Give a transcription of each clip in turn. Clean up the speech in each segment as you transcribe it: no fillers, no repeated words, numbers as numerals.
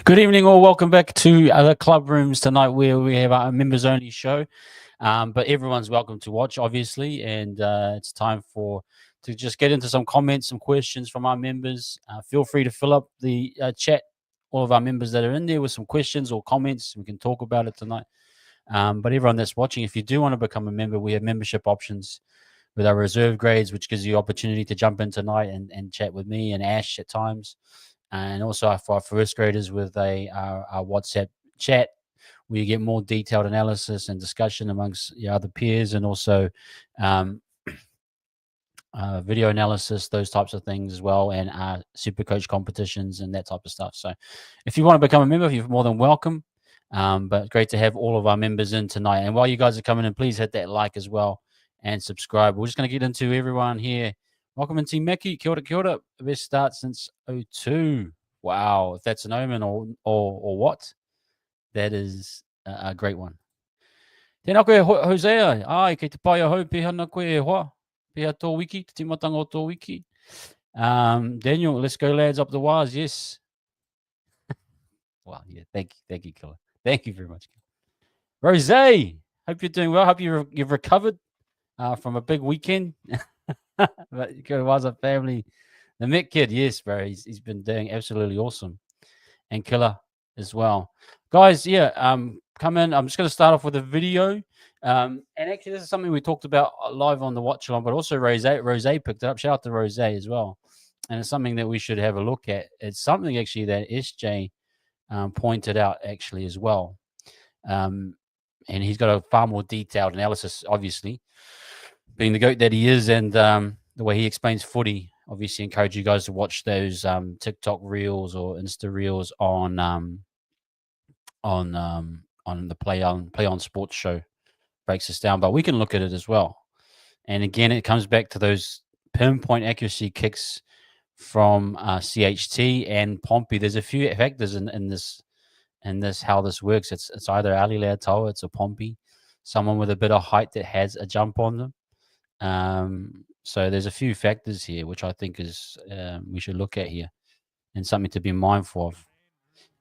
Good evening, all. Welcome back to the Clubrooms tonight, where we have our members-only show. But everyone's welcome to watch, obviously, and it's time to just get into some comments, some questions from our members. Feel free to fill up the chat, all of our members that are in there, with some questions or comments. We can talk about it tonight. But everyone that's watching, if you do want to become a member, we have membership options with our reserve grades, which gives you opportunity to jump in tonight and chat with me and Ash at times. And also for our first graders with our WhatsApp chat, where you get more detailed analysis and discussion amongst your other peers, and also video analysis, those types of things as well, and super coach competitions and that type of stuff. So if you want to become a member, you're more than welcome. But great to have all of our members in tonight. And while you guys are coming in, please hit that like as well and subscribe. We're just going to get into everyone here. Welcome in, Team Mackie. Kia ora, kia ora. Best start since 02. Wow, if that's an omen or what, that is a great one. Tēnā koe, Hosea. Ai, kei te pai ahau, pehana koe e hoa. Peha tō wiki, te timatanga o tō wiki. Daniel, let's go, lads, up the wires. Yes. Wow, yeah, thank you, Killer. Thank you very much. Rose, hope you're doing well. Hope you've recovered from a big weekend. But it was a family. The Mick kid, yes, bro, he's been doing absolutely awesome. And Killer as well. Guys, yeah, come in. I'm just going to start off with a video. And actually, this is something we talked about live on the watch along, but also Rose picked it up. Shout out to Rose as well. And it's something that we should have a look at. It's something actually that SJ pointed out actually as well. And he's got a far more detailed analysis, obviously, being the GOAT that he is, and the way he explains footy. Obviously, encourage you guys to watch those TikTok reels or Insta reels on the Play On Sports show. Breaks this down, but we can look at it as well. And again, it comes back to those pinpoint accuracy kicks from CHT and Pompey. There's a few factors in this how this works. It's either Ali Leotoa, it's a Pompey, someone with a bit of height that has a jump on them. So there's a few factors here, which I think is we should look at here, and something to be mindful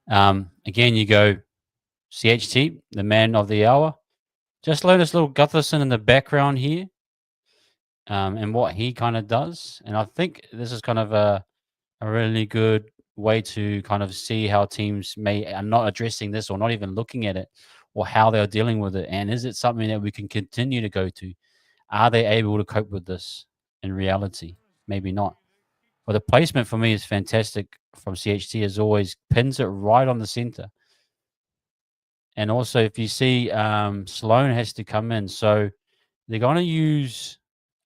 of. Again, you go CHT, the man of the hour. Just notice little Gutherson in the background here, and what he kind of does. And I think this is kind of a really good way to kind of see how teams are not addressing this or not even looking at it, or how they're dealing with it. And is it something that we can continue to go to? Are they able to cope with this in reality? Maybe not. But the placement for me is fantastic from CHT, as always. Pins it right on the center. And also, if you see, Sloan has to come in. So they're going to use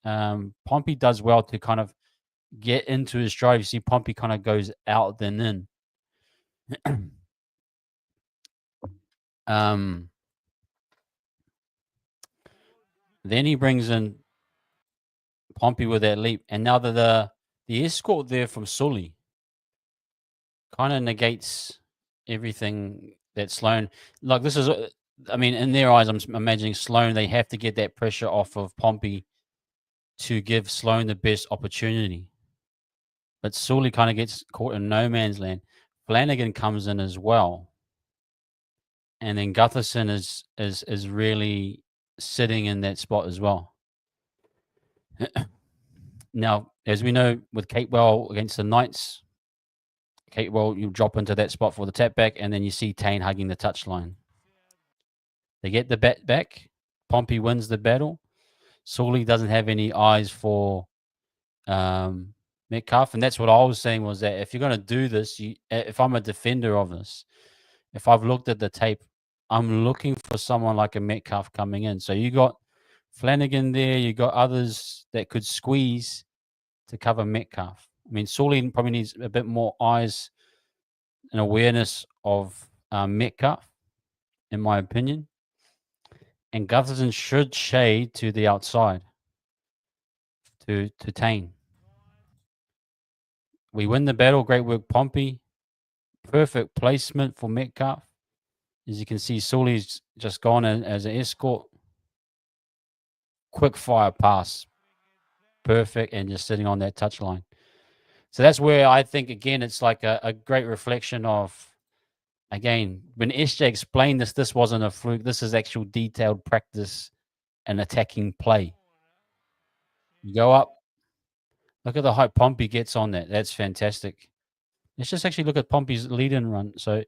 Pompey does well to kind of get into his stride. You see Pompey kind of goes out then in. Then he brings in Pompey with that leap. And now the escort there from Sully kind of negates everything that Sloan... Like, this is... I mean, in their eyes, I'm imagining Sloan, they have to get that pressure off of Pompey to give Sloan the best opportunity. But Sully kind of gets caught in no man's land. Flanagan comes in as well. And then Gutherson is really sitting in that spot as well. Now, as we know, with Capewell against the Knights, Capewell, you drop into that spot for the tap back, and then you see Tane hugging the touchline. They get the bat back. Pompey wins the battle. Sully doesn't have any eyes for Metcalf, and that's what I was saying, was that if you're going to do this, if I'm a defender of this, if I've looked at the tape, I'm looking for someone like a Metcalf coming in. So you got Flanagan there, you got others that could squeeze to cover Metcalf. I mean, Sully probably needs a bit more eyes and awareness of Metcalf, in my opinion. And Gutherson should shade to the outside to Tane. We win the battle. Great work, Pompey. Perfect placement for Metcalf. As you can see, Sully's just gone in as an escort. Quick fire pass. Perfect. And just sitting on that touchline. So that's where I think, again, it's like a great reflection of Again, when SJ explained this, this wasn't a fluke. This is actual detailed practice and attacking play. You go up, look at the height Pompey gets on that. That's fantastic. Let's just actually look at Pompey's lead and run. So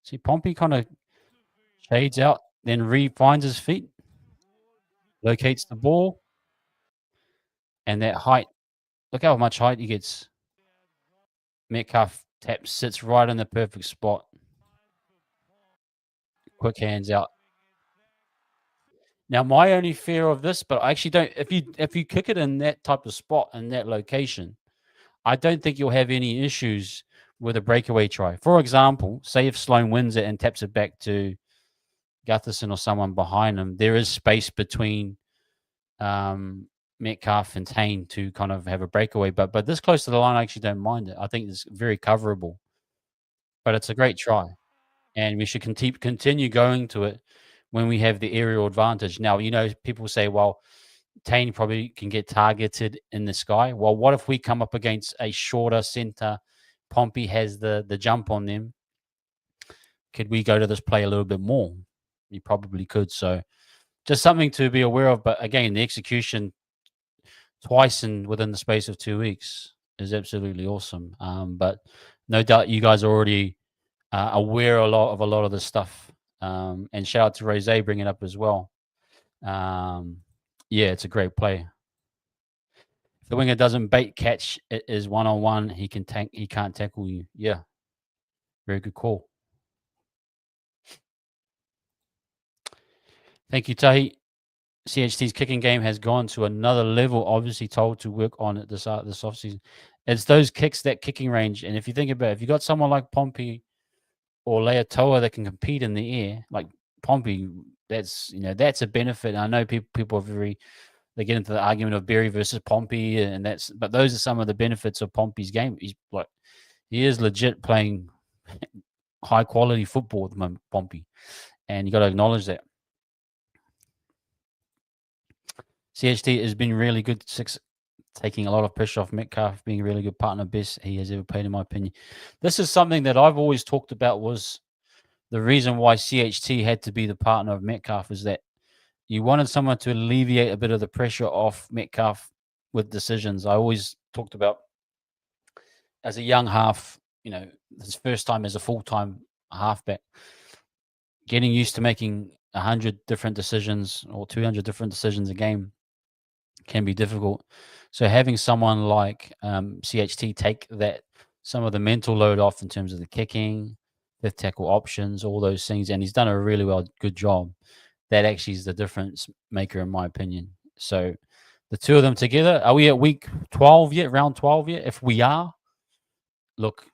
see, Pompey kind of shades out, then finds his feet, locates the ball, and that height. Look how much height he gets. Metcalf tap sits right in the perfect spot. Quick hands out. Now, my only fear of this, but I actually don't. If you kick it in that type of spot in that location, I don't think you'll have any issues with a breakaway try. For example, say if Sloan wins it and taps it back to Gutherson or someone behind him, there is space between um, Metcalf and Tane to kind of have a breakaway. But this close to the line, I actually don't mind it. I think it's very coverable. But it's a great try, and we should continue going to it when we have the aerial advantage. Now, people say, well, Tane probably can get targeted in the sky. Well, what if we come up against a shorter center? Pompey has the jump on them. Could we go to this play a little bit more? You probably could. So just something to be aware of. But again, the execution twice in within the space of 2 weeks is absolutely awesome. But no doubt you guys are already aware a lot of this stuff. And shout out to Rose bringing it up as well. Um, yeah, it's a great play. If the winger doesn't bait catch, it is one on one. He can tank. He can't tackle you. Yeah, very good call. Thank you, Tahi. CHT's kicking game has gone to another level. Obviously, told to work on it this offseason. It's those kicks, that kicking range, and if you think about it, if you got someone like Pompey or Leotoa that can compete in the air, like Pompey, that's a benefit. And I know people are they get into the argument of Berry versus Pompey, and but those are some of the benefits of Pompey's game. He is legit playing high quality football at the moment, Pompey, and you got to acknowledge that. CHT has been really good, taking a lot of pressure off Metcalf, being a really good partner, best he has ever played, in my opinion. This is something that I've always talked about, was the reason why CHT had to be the partner of Metcalf, is that you wanted someone to alleviate a bit of the pressure off Metcalf with decisions. I always talked about, as a young half, his first time as a full-time halfback, getting used to making 100 different decisions or 200 different decisions a game can be difficult. So having someone like CHT take some of the mental load off in terms of the kicking, fifth tackle options, all those things, and he's done a really good job. That actually is the difference maker, in my opinion. So the two of them together, are we at week 12 yet? Round 12 yet? If we are, look,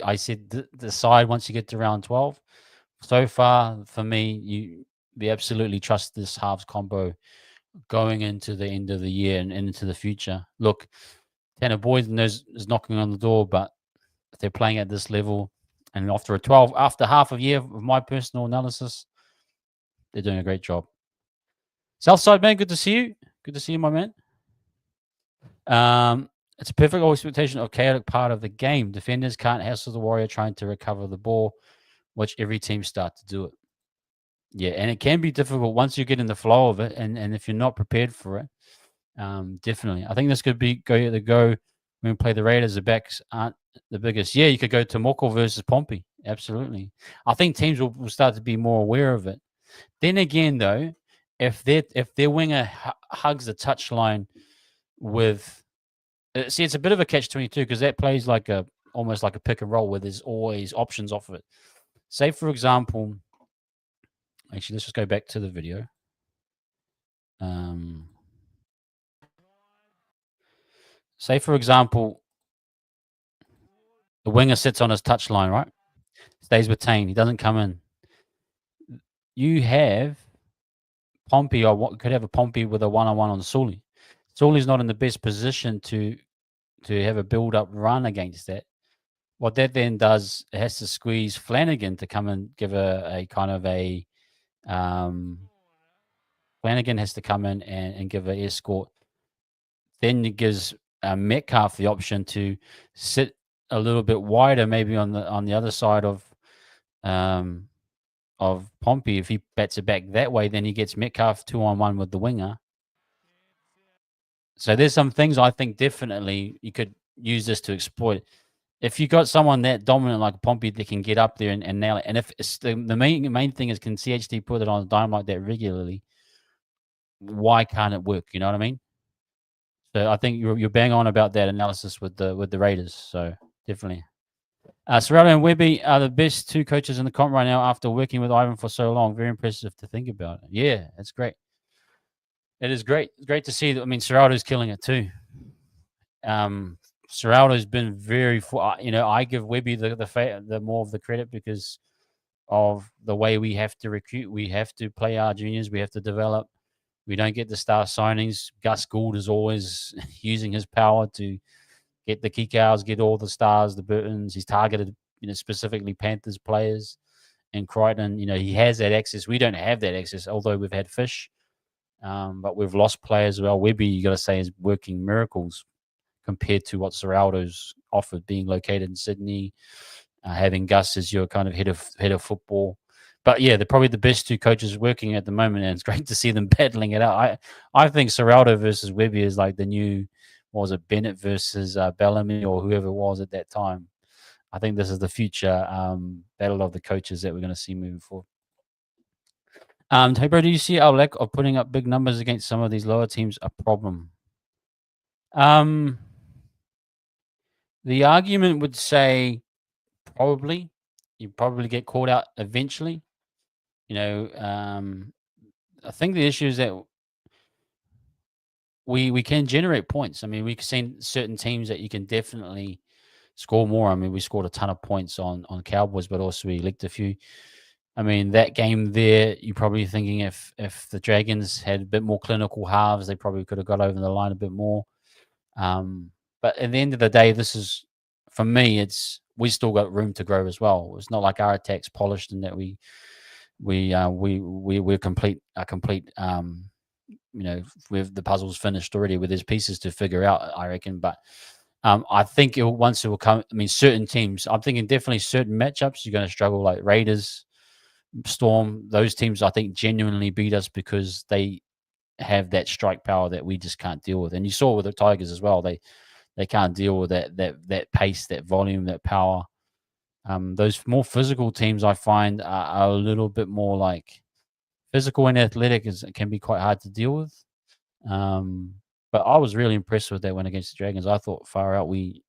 I said decide once you get to round 12. So far, for me, we absolutely trust this halves combo going into the end of the year and into the future. Look, Tanner Boyd is knocking on the door, but if they're playing at this level, and after half a year of my personal analysis, they're doing a great job. Southside man, good to see you. Good to see you, my man. It's a perfect expectation of chaotic part of the game. Defenders can't hassle the Warrior trying to recover the ball, which every team start to do it. Yeah, and it can be difficult once you get in the flow of it, and if you're not prepared for it. Definitely, I think this could be go when we play the Raiders. The backs aren't the biggest. Yeah, you could go to Moko versus Pompey. Absolutely, I think teams will start to be more aware of it. Then again, though, if their winger hugs the touchline with, see, it's a bit of a catch-22, because that plays almost like a pick and roll where there's always options off of it. Say, for example, actually, let's just go back to the video. Say, for example, the winger sits on his touchline, right? Stays with Tane. He doesn't come in. You have Pompey, or what could have a Pompey with a one-on-one on Sully. Sully's not in the best position to have a build-up run against that. What that then does, it has to squeeze Flanagan to come and give a kind of a Flanagan has to come in and give an escort. Then it gives Metcalf the option to sit a little bit wider, maybe on the other side um, of Pompey. If he bats it back that way, then he gets Metcalf 2-on-1 with the winger. So there's some things I think definitely you could use this to exploit. If you got someone that dominant like Pompey that can get up there and nail it, and if it's the main thing is, can CHT put it on a dime like that regularly? Why can't it work? You know what I mean? So I think you're bang on about that analysis with the Raiders. So definitely. Serrato and Webby are the best two coaches in the comp right now after working with Ivan for so long. Very impressive to think about. Yeah, it's great. It is great. It's great to see that. I mean, Serrato's killing it too. Um, Serrato's been very, I give Webby the more of the credit because of the way we have to recruit. We have to play our juniors. We have to develop. We don't get the star signings. Gus Gould is always using his power to get the kick outs, get all the stars, the Burtons. He's targeted, specifically Panthers players and Crichton. He has that access. We don't have that access, although we've had Fish, but we've lost players as well. Webby, you got to say, is working miracles compared to what Serraldo's offered, being located in Sydney, having Gus as your kind of head of football. But yeah, they're probably the best two coaches working at the moment, and it's great to see them battling it out. I think Serraldo versus Webby is like the new, what was it, Bennett versus Bellamy or whoever it was at that time. I think this is the future battle of the coaches that we're going to see moving forward. Hey, bro, do you see our lack of putting up big numbers against some of these lower teams a problem? The argument would say probably. You probably get caught out eventually. I think the issue is that we can generate points. I mean, we've seen certain teams that you can definitely score more. I mean, we scored a ton of points on Cowboys, but also we leaked a few. I mean, that game there, you're probably thinking if the Dragons had a bit more clinical halves, they probably could have got over the line a bit more. But at the end of the day, this is, for me, we still got room to grow as well. It's not like our attack's polished and that we're complete. With the puzzles finished already, where there's pieces to figure out, I reckon. But I think once it will come. I mean, certain teams. I'm thinking definitely certain matchups you're going to struggle, like Raiders, Storm. Those teams, I think, genuinely beat us because they have that strike power that we just can't deal with. And you saw with the Tigers as well. They can't deal with that pace, that volume, that power. Those more physical teams, I find, are a little bit more like physical and athletic. It can be quite hard to deal with. But I was really impressed with that one against the Dragons. I thought far out we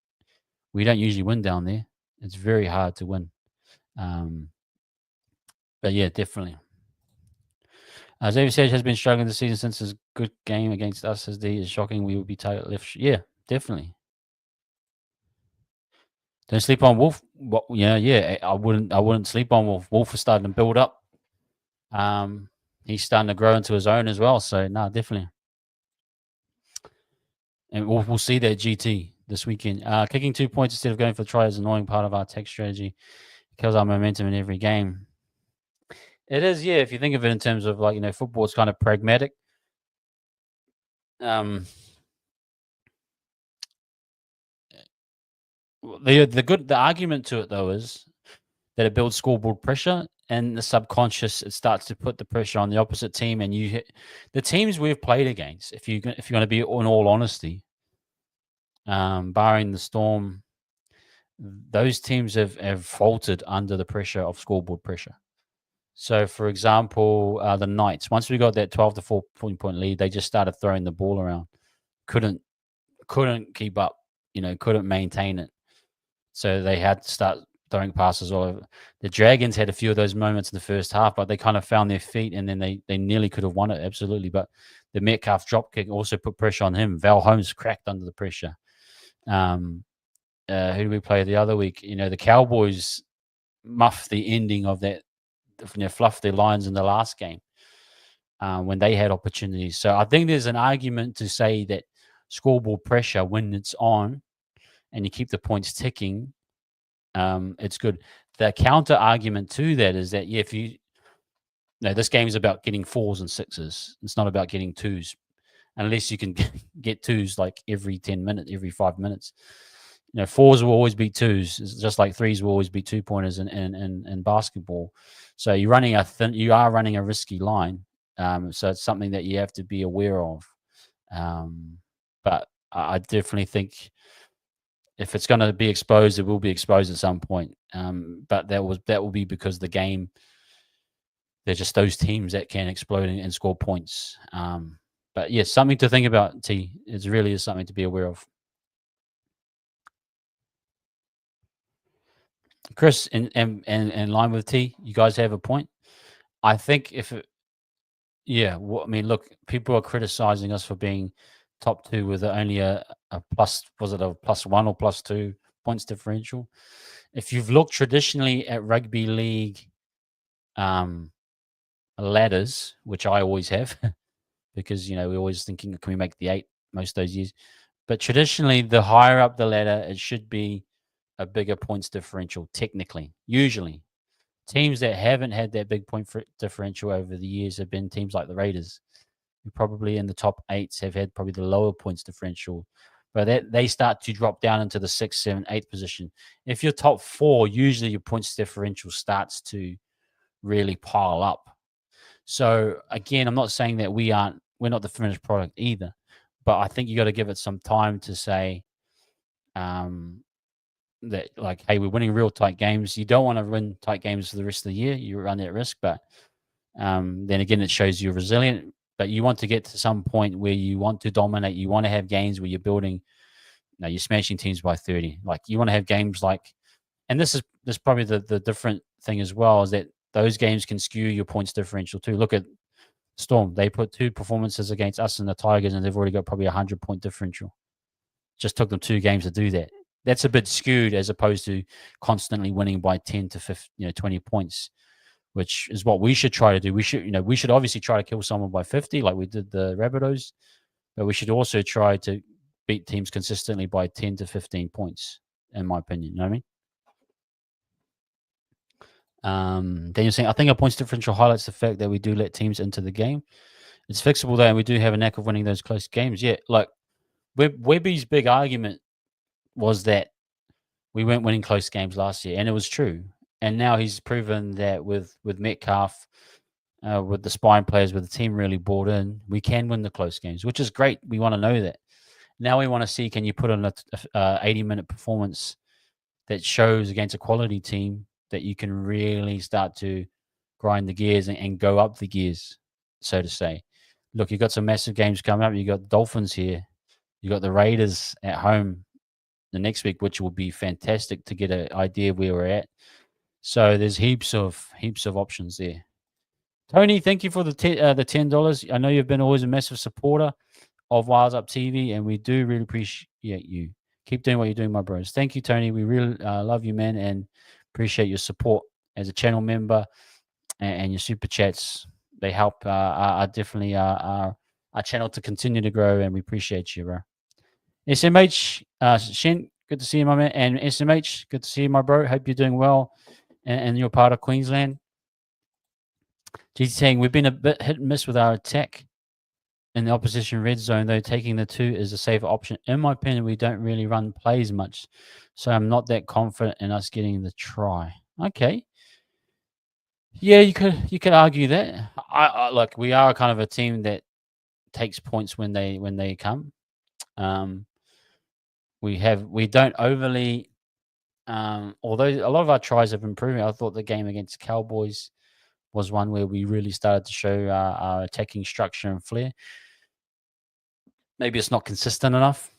don't usually win down there. It's very hard to win. But yeah, definitely. Xavier Sage has been struggling this season since his good game against us. As D is shocking, we would be target left. Yeah, definitely. Don't sleep on Wolf. Yeah. I wouldn't sleep on Wolf. Wolf is starting to build up. He's starting to grow into his own as well. So no, definitely. And we'll see that GT this weekend. Kicking 2 points instead of going for the try is an annoying part of our tech strategy. It kills our momentum in every game. It is, yeah. If you think of it in terms of football is kind of pragmatic. The argument to it though is that it builds scoreboard pressure, and the subconscious it starts to put the pressure on the opposite team, and you hit the teams we've played against. If you're going to be in all honesty, barring the Storm, those teams have faltered under the pressure of scoreboard pressure. So, for example, the Knights, once we got that 12 to 4 point lead, they just started throwing the ball around. Couldn't keep up, couldn't maintain it. So they had to start throwing passes all over. The Dragons had a few of those moments in the first half, but they kind of found their feet, and then they nearly could have won it, absolutely. But the Metcalf drop kick also put pressure on him. Val Holmes cracked under the pressure. Who did we play the other week? The Cowboys muffed the ending of that, fluffed their lines in the last game when they had opportunities. So I think there's an argument to say that scoreboard pressure, when it's on and you keep the points ticking, it's good. The counter argument to that is that if this game is about getting 4s and 6s. It's not about getting 2s, unless you can get 2s like every 10 minutes, every 5 minutes. fours will always beat twos. It's just like threes will always be 2 pointers in basketball. So you are running a risky line. So it's something that you have to be aware of. But I definitely think if it's going to be exposed, it will be exposed at some point. But that will be because the game, they're just those teams that can explode and score points. But yeah, something to think about. T. It really is something to be aware of. Chris, in line with T, you guys have a point. I think yeah, I mean, look, people are criticizing us for being top two with only a plus, was it a +1 or +2 points differential? If you've looked traditionally at rugby league um, ladders, which I always have, because we're always thinking, can we make the 8 most of those years? But traditionally, the higher up the ladder, it should be a bigger points differential, technically, usually. Teams that haven't had that big differential over the years have been teams like the Raiders, who probably in the top 8s have had probably the lower points differential. But they start to drop down into the 6, 7, 8 position. If you're top 4, usually your points differential starts to really pile up. So again, I'm not saying that we're not the finished product either, but I think you got to give it some time to say um, that, like, hey, we're winning real tight games. You don't want to win tight games for the rest of the year. You run that risk, but then again, it shows you're resilient. But you want to get to some point where you want to dominate. You want to have games where you're building. You're smashing teams by 30. Like, you want to have games like, and this is probably the different thing as well, is that those games can skew your points differential too. Look at Storm. They put 2 performances against us and the Tigers, and they've already got probably 100-point differential. Just took them 2 games to do that. That's a bit skewed as opposed to constantly winning by 10 to 15, 20 points, which is what we should try to do. We should obviously try to kill someone by 50, like we did the Rabbitohs, but we should also try to beat teams consistently by 10 to 15 points, in my opinion. You know what I mean? Then you're saying, I think our points differential highlights the fact that we do let teams into the game. It's fixable though, and we do have a knack of winning those close games. Yeah, like Webby's big argument was that we weren't winning close games last year, and it was true. And now he's proven that with Metcalf, with the spine players, with the team really bought in, we can win the close games, which is great. We want to know that. Now we want to see, can you put on a 80-minute performance that shows against a quality team that you can really start to grind the gears and go up the gears, so to say. Look, you've got some massive games coming up. You've got the Dolphins here. You've got the Raiders at home the next week, which will be fantastic to get an idea of where we're at. So there's heaps of options there. Tony, thank you for the $10. I know you've been always a massive supporter of Wires Up TV, and we do really appreciate you. Keep doing what you're doing, my bros. Thank you, Tony. We really love you, man, and appreciate your support as a channel member and your super chats. They help are definitely our channel to continue to grow, and we appreciate you, bro. SMH, Shen, good to see you, my man. And SMH, good to see you, my bro. Hope you're doing well and you're part of Queensland. GT saying, we've been a bit hit and miss with our attack in the opposition red zone, though taking the 2 is a safer option. In my opinion, we don't really run plays much, so I'm not that confident in us getting the try. Okay. Yeah, you could argue that. I look, we are kind of a team that takes points when they come. We don't overly, although a lot of our tries have improved. I thought the game against the Cowboys was one where we really started to show our attacking structure and flair. Maybe it's not consistent enough.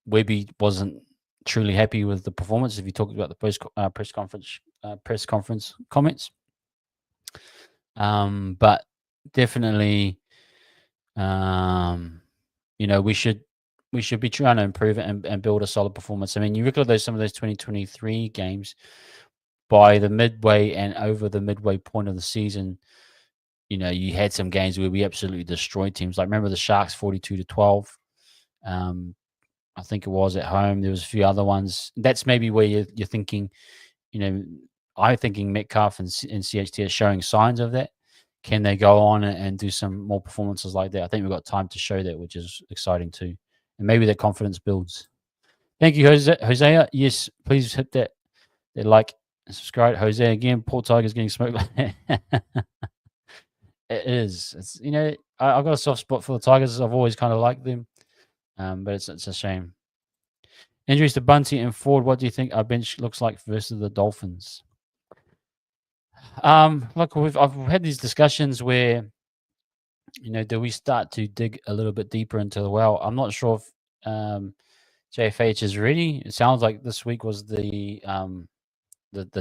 Webby wasn't truly happy with the performance. If you talk about the press conference comments, but definitely, we should be trying to improve it and build a solid performance. I mean, you look at some of those 2023 games, by the midway and over the midway point of the season, you had some games where we absolutely destroyed teams. Like, remember the Sharks 42-12. I think it was at home. There was a few other ones. That's maybe where you're thinking, I'm thinking Metcalf and CHT are showing signs of that. Can they go on and do some more performances like that? I think we've got time to show that, which is exciting too. And maybe that confidence builds. Thank you, Hosea. Yes, please hit that like and subscribe. Hosea again. Poor Tiger's getting smoked. It is. It's I've got a soft spot for the Tigers. I've always kind of liked them, but it's a shame. Injuries to Bunty and Ford. What do you think our bench looks like versus the Dolphins? Look, I've had these discussions where do we start to dig a little bit deeper into the well? I'm not sure if JFH is ready. It sounds like this week was the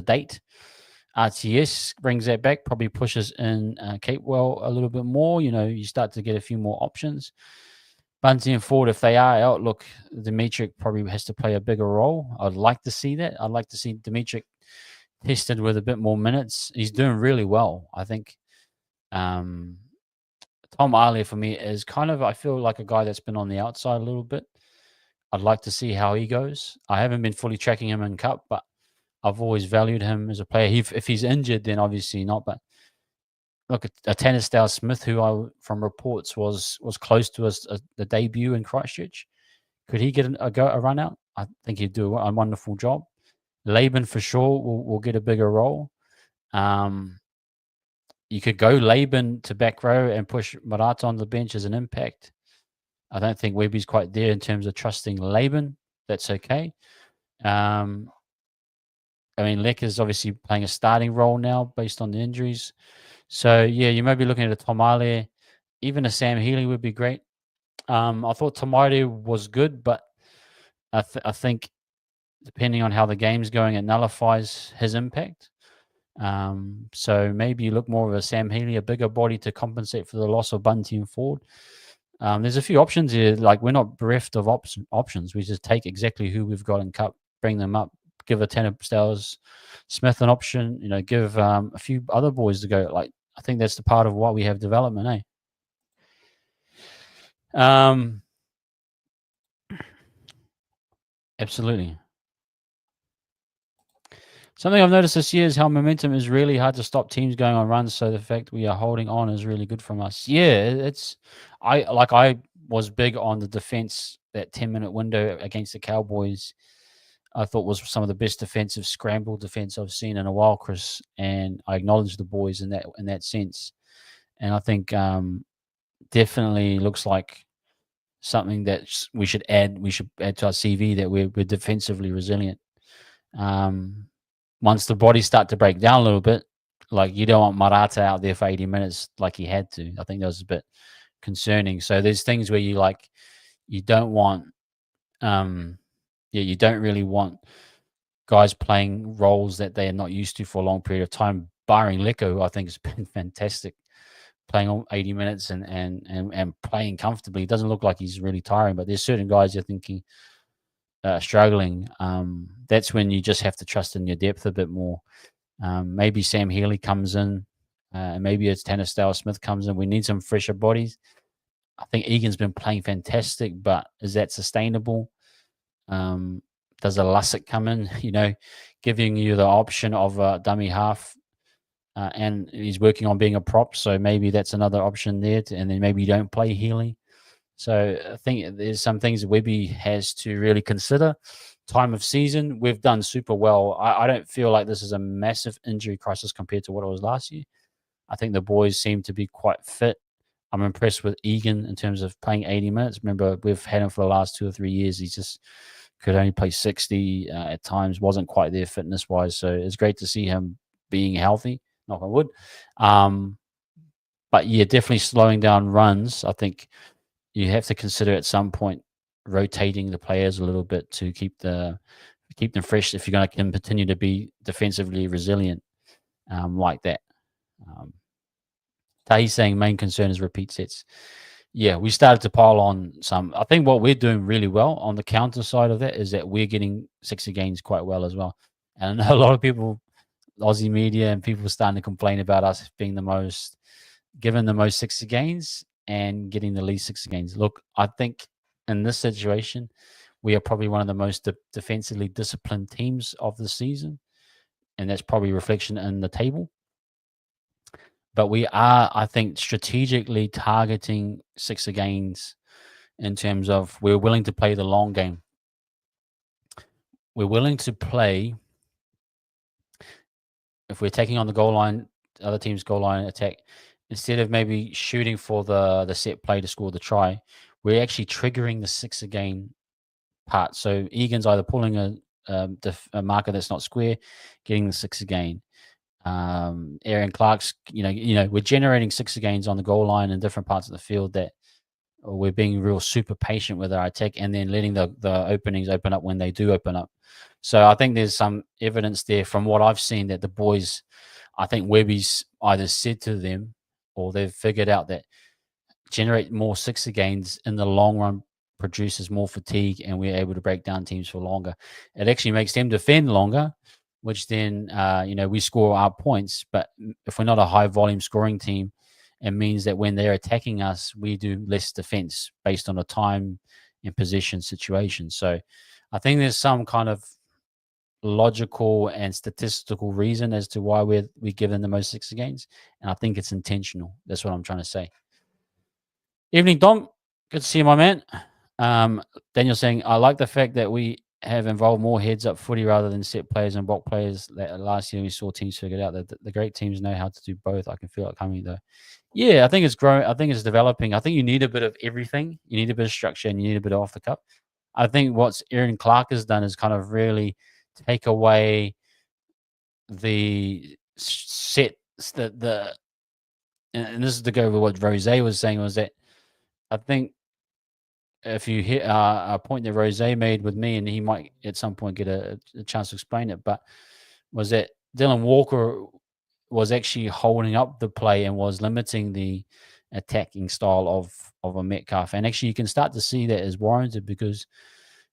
date. RTS brings that back, probably pushes in Capewell a little bit more. You start to get a few more options. Bunty and Ford, if they are out, look, Dimitri probably has to play a bigger role. I'd like to see that. I'd like to see Dimitri tested with a bit more minutes. He's doing really well. I think um, Tom Arley for me is kind of, I feel like a guy that's been on the outside a little bit. I'd like to see how he goes. I haven't been fully tracking him in Cup, but I've always valued him as a player. If he's injured, then obviously not. But look, a tennis style Smith, who from reports was close to the debut in Christchurch. Could he get a run out? I think he'd do a wonderful job. Laban for sure will get a bigger role. You could go Laban to back row and push Marata on the bench as an impact. I don't think Webby's quite there in terms of trusting Laban. That's okay. Leck is obviously playing a starting role now based on the injuries. So, yeah, you may be looking at a Tomale. Even a Sam Healy would be great. I thought Tamari was good, but I think depending on how the game's going, it nullifies his impact. So maybe you look more of a Sam Healy, a bigger body to compensate for the loss of Bunty and Ford. There's a few options here. Like, we're not bereft of options. We just take exactly who we've got in Cup, bring them up, give a Tanner Styles Smith an option, give a few other boys to go. Like, I think that's the part of why we have development, Absolutely. Something I've noticed this year is how momentum is really hard to stop teams going on runs. So the fact we are holding on is really good from us. Yeah, I was big on the defense, that 10-minute window against the Cowboys. I thought was some of the best defensive scramble defense I've seen in a while, Chris. And I acknowledge the boys in that sense. And I think definitely looks like something that we should add. We should add to our CV that we're defensively resilient. Once the bodies start to break down a little bit, like, you don't want Marata out there for 80 minutes like he had to. I think that was a bit concerning. So there's things where you don't want, you don't really want guys playing roles that they are not used to for a long period of time. Barring Lecco, I think has been fantastic, playing all 80 minutes and playing comfortably. It doesn't look like he's really tiring, but there's certain guys you're thinking struggling. That's when you just have to trust in your depth a bit more. Maybe Sam Healy comes in, and maybe it's Tanner Style Smith comes in. We need some fresher bodies. I think Egan's been playing fantastic, but is that sustainable? Does a Lussick come in, giving you the option of a dummy half, and he's working on being a prop, so maybe that's another option there, and then maybe you don't play Healy. So I think there's some things Webby has to really consider. Time of season, we've done super well. I don't feel like this is a massive injury crisis compared to what it was last year. I think the boys seem to be quite fit. I'm impressed with Egan in terms of playing 80 minutes. Remember, we've had him for the last 2 or 3 years. He just could only play 60 at times, wasn't quite there fitness-wise. So it's great to see him being healthy, knock on wood. But yeah, definitely slowing down runs. I think you have to consider at some point rotating the players a little bit to keep them fresh if you're going to continue to be defensively resilient like that. Tahi's saying main concern is repeat sets. Yeah, we started to pile on some. I think what we're doing really well on the counter side of that is that we're getting 60 gains quite well as well. And I know a lot of people, Aussie media and people, starting to complain about us being given the most 60 gains and getting the least 60 gains. Look, I think in this situation, we are probably one of the most defensively disciplined teams of the season, and that's probably a reflection in the table. But we are, I think, strategically targeting 60 gains in terms of we're willing to play the long game. we're willing to play if we're taking on the goal line, the other team's goal line attack, instead of maybe shooting for the set play to score the try, we're actually triggering the 6 again part. So Egan's either pulling a marker that's not square, getting the 6 again. Aaron Clark's, we're generating 6 agains on the goal line in different parts of the field that we're being real super patient with our attack and then letting the openings open up when they do open up. So I think there's some evidence there from what I've seen that the boys, I think Webby's either said to them or they've figured out that generate more 6 agains in the long run produces more fatigue and we're able to break down teams for longer. It actually makes them defend longer, which then, we score our points. But if we're not a high volume scoring team, it means that when they're attacking us, we do less defense based on a time and position situation. So I think there's some kind of logical and statistical reason as to why we're given the most 6 games. And I think it's intentional. That's what I'm trying to say. Evening, Dom. Good to see you, my man. Daniel saying, I like the fact that we have involved more heads up footy rather than set players and block players. Last year we saw teams figured out that the great teams know how to do both. I can feel it coming though. Yeah, I think it's growing. I think it's developing. I think you need a bit of everything. You need a bit of structure and you need a bit of off the cup. I think what Aaron Clark has done is kind of really take away the set and this is to go with what Rose was saying, was that I think if you hit a point that Rose made with me, and he might at some point get a chance to explain it, but was that Dylan Walker was actually holding up the play and was limiting the attacking style of a Metcalf. And actually, you can start to see that as warranted because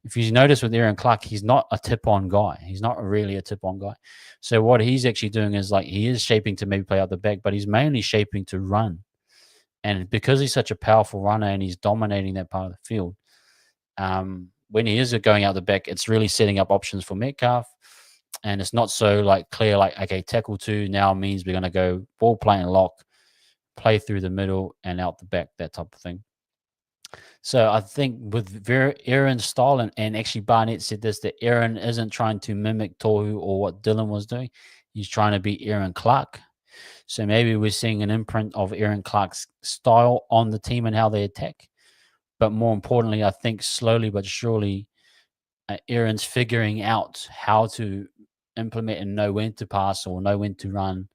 if you notice with Aaron Clark, he's not a tip-on guy. He's not really a tip-on guy. So what he's actually doing is he is shaping to maybe play out the back, but he's mainly shaping to run. And because he's such a powerful runner and he's dominating that part of the field, when he is going out the back, it's really setting up options for Metcalf. And it's not so clear, okay, tackle 2 now means we're going to go ball playing lock, play through the middle and out the back, that type of thing. So I think with Aaron's style, and actually Barnett said this, that Aaron isn't trying to mimic Tohu or what Dylan was doing. He's trying to be Aaron Clark. So maybe we're seeing an imprint of Aaron Clark's style on the team and how they attack. But more importantly, I think slowly but surely, Aaron's figuring out how to implement and know when to pass or know when to run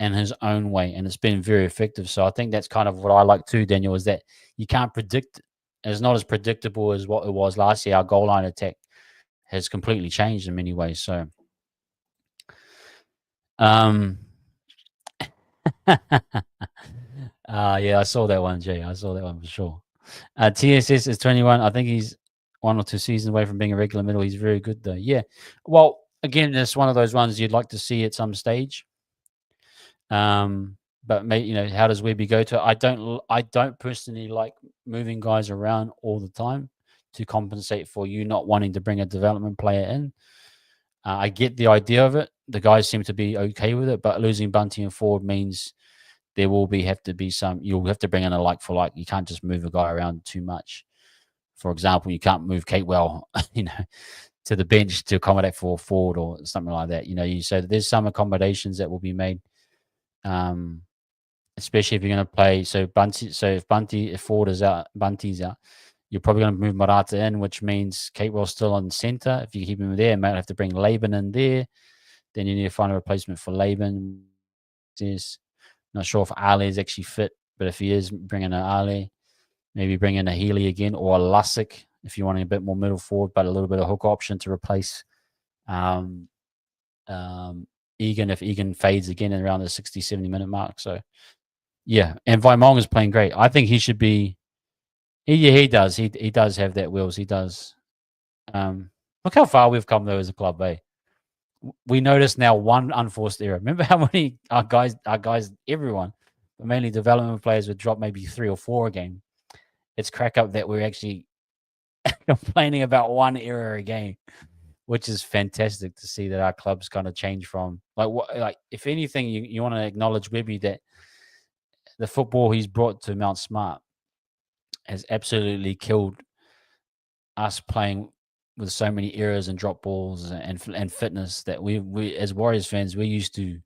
in his own way. And it's been very effective. So I think that's kind of what I like too, Daniel, is that you can't predict. It's not as predictable as what it was last year. Our goal line attack has completely changed in many ways. So, yeah, I saw that one, Jay. I saw that one for sure. TSS is 21. I think he's 1 or 2 seasons away from being a regular middle. He's very good, though. Yeah. Well, again, it's one of those ones you'd like to see at some stage. But how does Webby go to it? I don't personally like moving guys around all the time to compensate for you not wanting to bring a development player in. I get the idea of it. The guys seem to be okay with it, but losing Bunty and Ford means there will have to be some. You'll have to bring in a like for like. You can't just move a guy around too much. For example, you can't move Catewell, to the bench to accommodate for Ford or something like that. So there's some accommodations that will be made. Especially if you're going to play. If Ford is out, Bunty's out, you're probably going to move Marata in, which means Catewell's still on center. If you keep him there, you might have to bring Laban in there. Then you need to find a replacement for Laban. Not sure if Ali is actually fit, but if he is, bring in an Ali. Maybe bring in a Healy again or a Lussick if you're wanting a bit more middle forward, but a little bit of hook option to replace Egan if Egan fades again in around the 60, 70-minute mark. So, yeah, and Vaimong is playing great. I think he should be. He does. He does have that wheels. He does. Look how far we've come though as a club, eh? We notice now one unforced error. Remember how many our guys, everyone, but mainly development players would drop maybe 3 or 4 a game. It's crack up that we're actually complaining about one error a game, which is fantastic to see that our club's kind of changed from if anything, you want to acknowledge Webby that the football he's brought to Mount Smart has absolutely killed us playing with so many errors and drop balls and fitness that we as Warriors fans, we're used to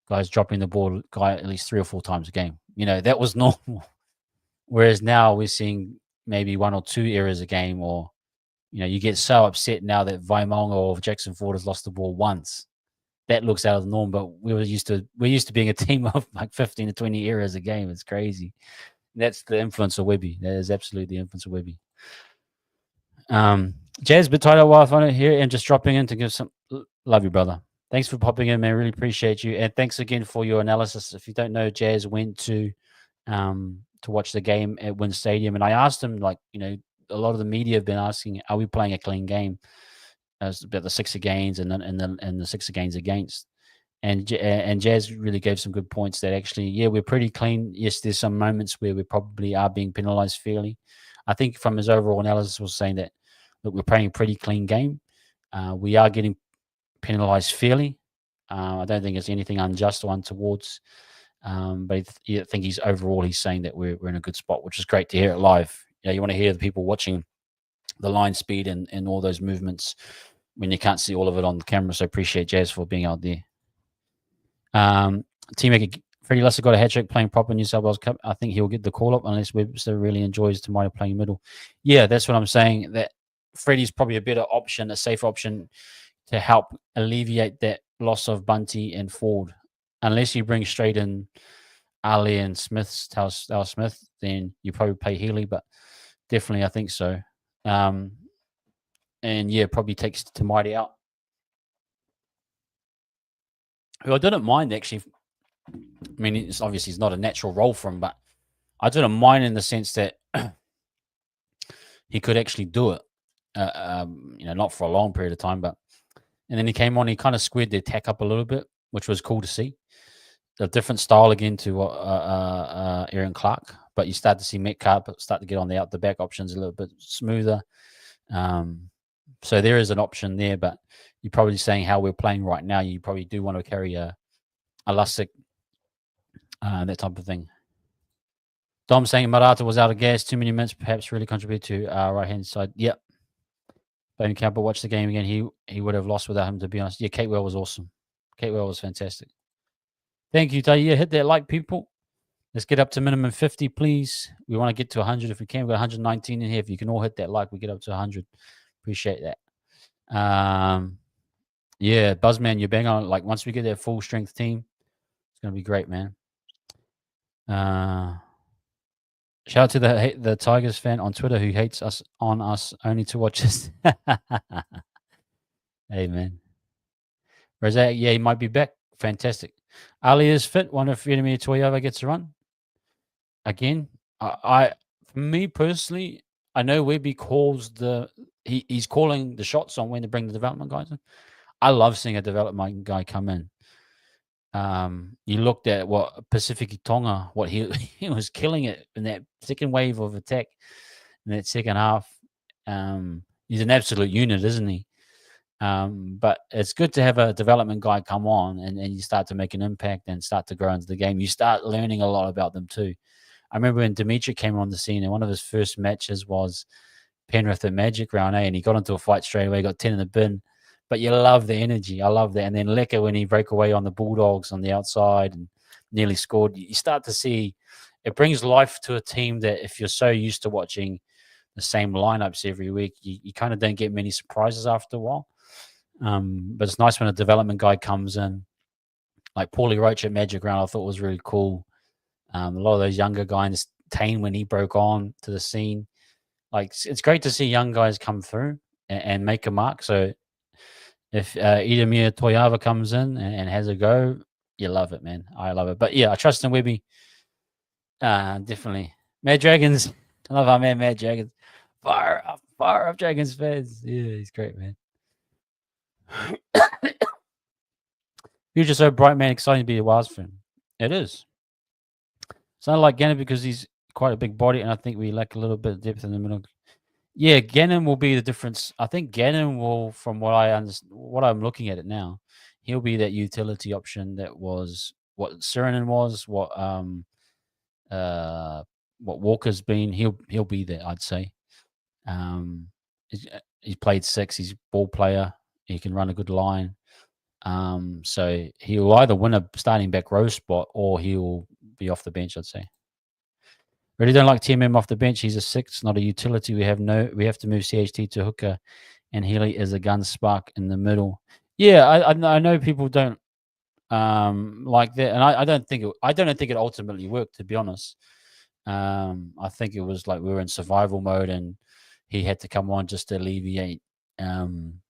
guys dropping the ball guy at least 3 or 4 times a game. That was normal. Whereas now we're seeing maybe 1 or 2 errors a game, or you get so upset now that Vaimonga or Jackson Ford has lost the ball once. That looks out of the norm, but we're used to being a team of like 15 to 20 errors a game. It's crazy. That's the influence of Webby. That is absolutely the influence of Webby. Jazz, but title Wildfire here and just dropping in to give some love you, brother. Thanks for popping in, man. Really appreciate you. And thanks again for your analysis. If you don't know, Jazz went to watch the game at Wynn Stadium, and I asked him, like, a lot of the media have been asking, are we playing a clean game? About the six against and the six against. And Jazz really gave some good points that actually, yeah, we're pretty clean. Yes, there's some moments where we probably are being penalised fairly. I think from his overall analysis was saying that, look, we're playing a pretty clean game. We are getting penalised fairly. I don't think it's anything unjust or untowards. But I think he's saying that we're in a good spot, which is great to hear it live. You want to hear the people watching the line speed and all those movements when you can't see all of it on the camera. So appreciate Jazz for being out there. Teammate Freddie Lester got a hat trick playing proper New South Wales Cup. I think he'll get the call up unless Webster really enjoys tomorrow playing middle. Yeah, that's what I'm saying. That Freddie's probably a better option, a safer option to help alleviate that loss of Bunty and Ford. Unless you bring straight in Ali and Tal Smith, then you probably play Healy, but definitely I think so. And yeah, probably takes Mighty out. Who I didn't mind actually. I mean, it's obviously it's not a natural role for him, but I didn't mind in the sense that he could actually do it. Not for a long period of time, but and then he came on. He kind of squared the attack up a little bit, which was cool to see. A different style again to Aaron Clark, but you start to see Metcalf start to get on the out the back options a little bit smoother. So there is an option there, but you're probably saying how we're playing right now. You probably do want to carry a Lussick, that type of thing. Dom saying Marata was out of gas, too many minutes, perhaps really contributed to our right hand side. Yep. Bone Camper watched the game again. He would have lost without him, to be honest. Yeah, Catewell was awesome. Catewell was fantastic. Thank you, Tayyah. Hit that like, people. Let's get up to minimum 50, please. We want to get to 100 if we can. We've got 119 in here. If you can all hit that like, we get up to 100. Appreciate that. Yeah, Buzzman, you're bang on. Like, once we get that full strength team, it's going to be great, man. Shout out to the Tigers fan on Twitter who hates us only to watch us. Hey, man. Razak, yeah, he might be back. Fantastic. Ali is fit. Wonder if Vladimir Toyova gets a run. Again, for me personally, I know Webby calls he's calling the shots on when to bring the development guys in. I love seeing a development guy come in. You looked at what Pacific Tonga, what he was killing it in that second wave of attack in that second half. He's an absolute unit, isn't he? But it's good to have a development guy come on and you start to make an impact and start to grow into the game. You start learning a lot about them too. I remember when Dimitri came on the scene and one of his first matches was Penrith at Magic round A, and he got into a fight straight away, got 10 in the bin. But you love the energy. I love that. And then Lecker, when he broke away on the Bulldogs on the outside and nearly scored, you start to see it brings life to a team that if you're so used to watching the same lineups every week, you kind of don't get many surprises after a while. But it's nice when a development guy comes in, like Paulie Roach at Magic Round. I thought was really cool. A lot of those younger guys, Tane when he broke on to the scene, like it's great to see young guys come through and make a mark. So if Idemir Toyava comes in and has a go, you love it, man. I love it. But yeah, I trust in Webby. Definitely. Mad Dragons. I love our man, Mad Dragons. Fire up, Dragons fans. Yeah, he's great, man. You're just so bright, man. Exciting to be a Wilds fan. It is. It's not like Gannon because he's quite a big body, and I think we lack a little bit of depth in the middle. Yeah, Gannon will be the difference. I think Gannon will, from what I understand, what I'm looking at it now, he'll be that utility option that was what Suriname was, what Walker's been. He'll be there, I'd say. He's played 6. He's a ball player. He can run a good line. So he'll either win a starting back row spot or he'll be off the bench, I'd say. Really don't like TMM off the bench. He's a 6, not a utility. We have to move CHT to hooker, and Healy is a gun spark in the middle. Yeah, I know people don't like that, and I don't think it ultimately worked, to be honest. I think it was like we were in survival mode, and he had to come on just to alleviate, Egan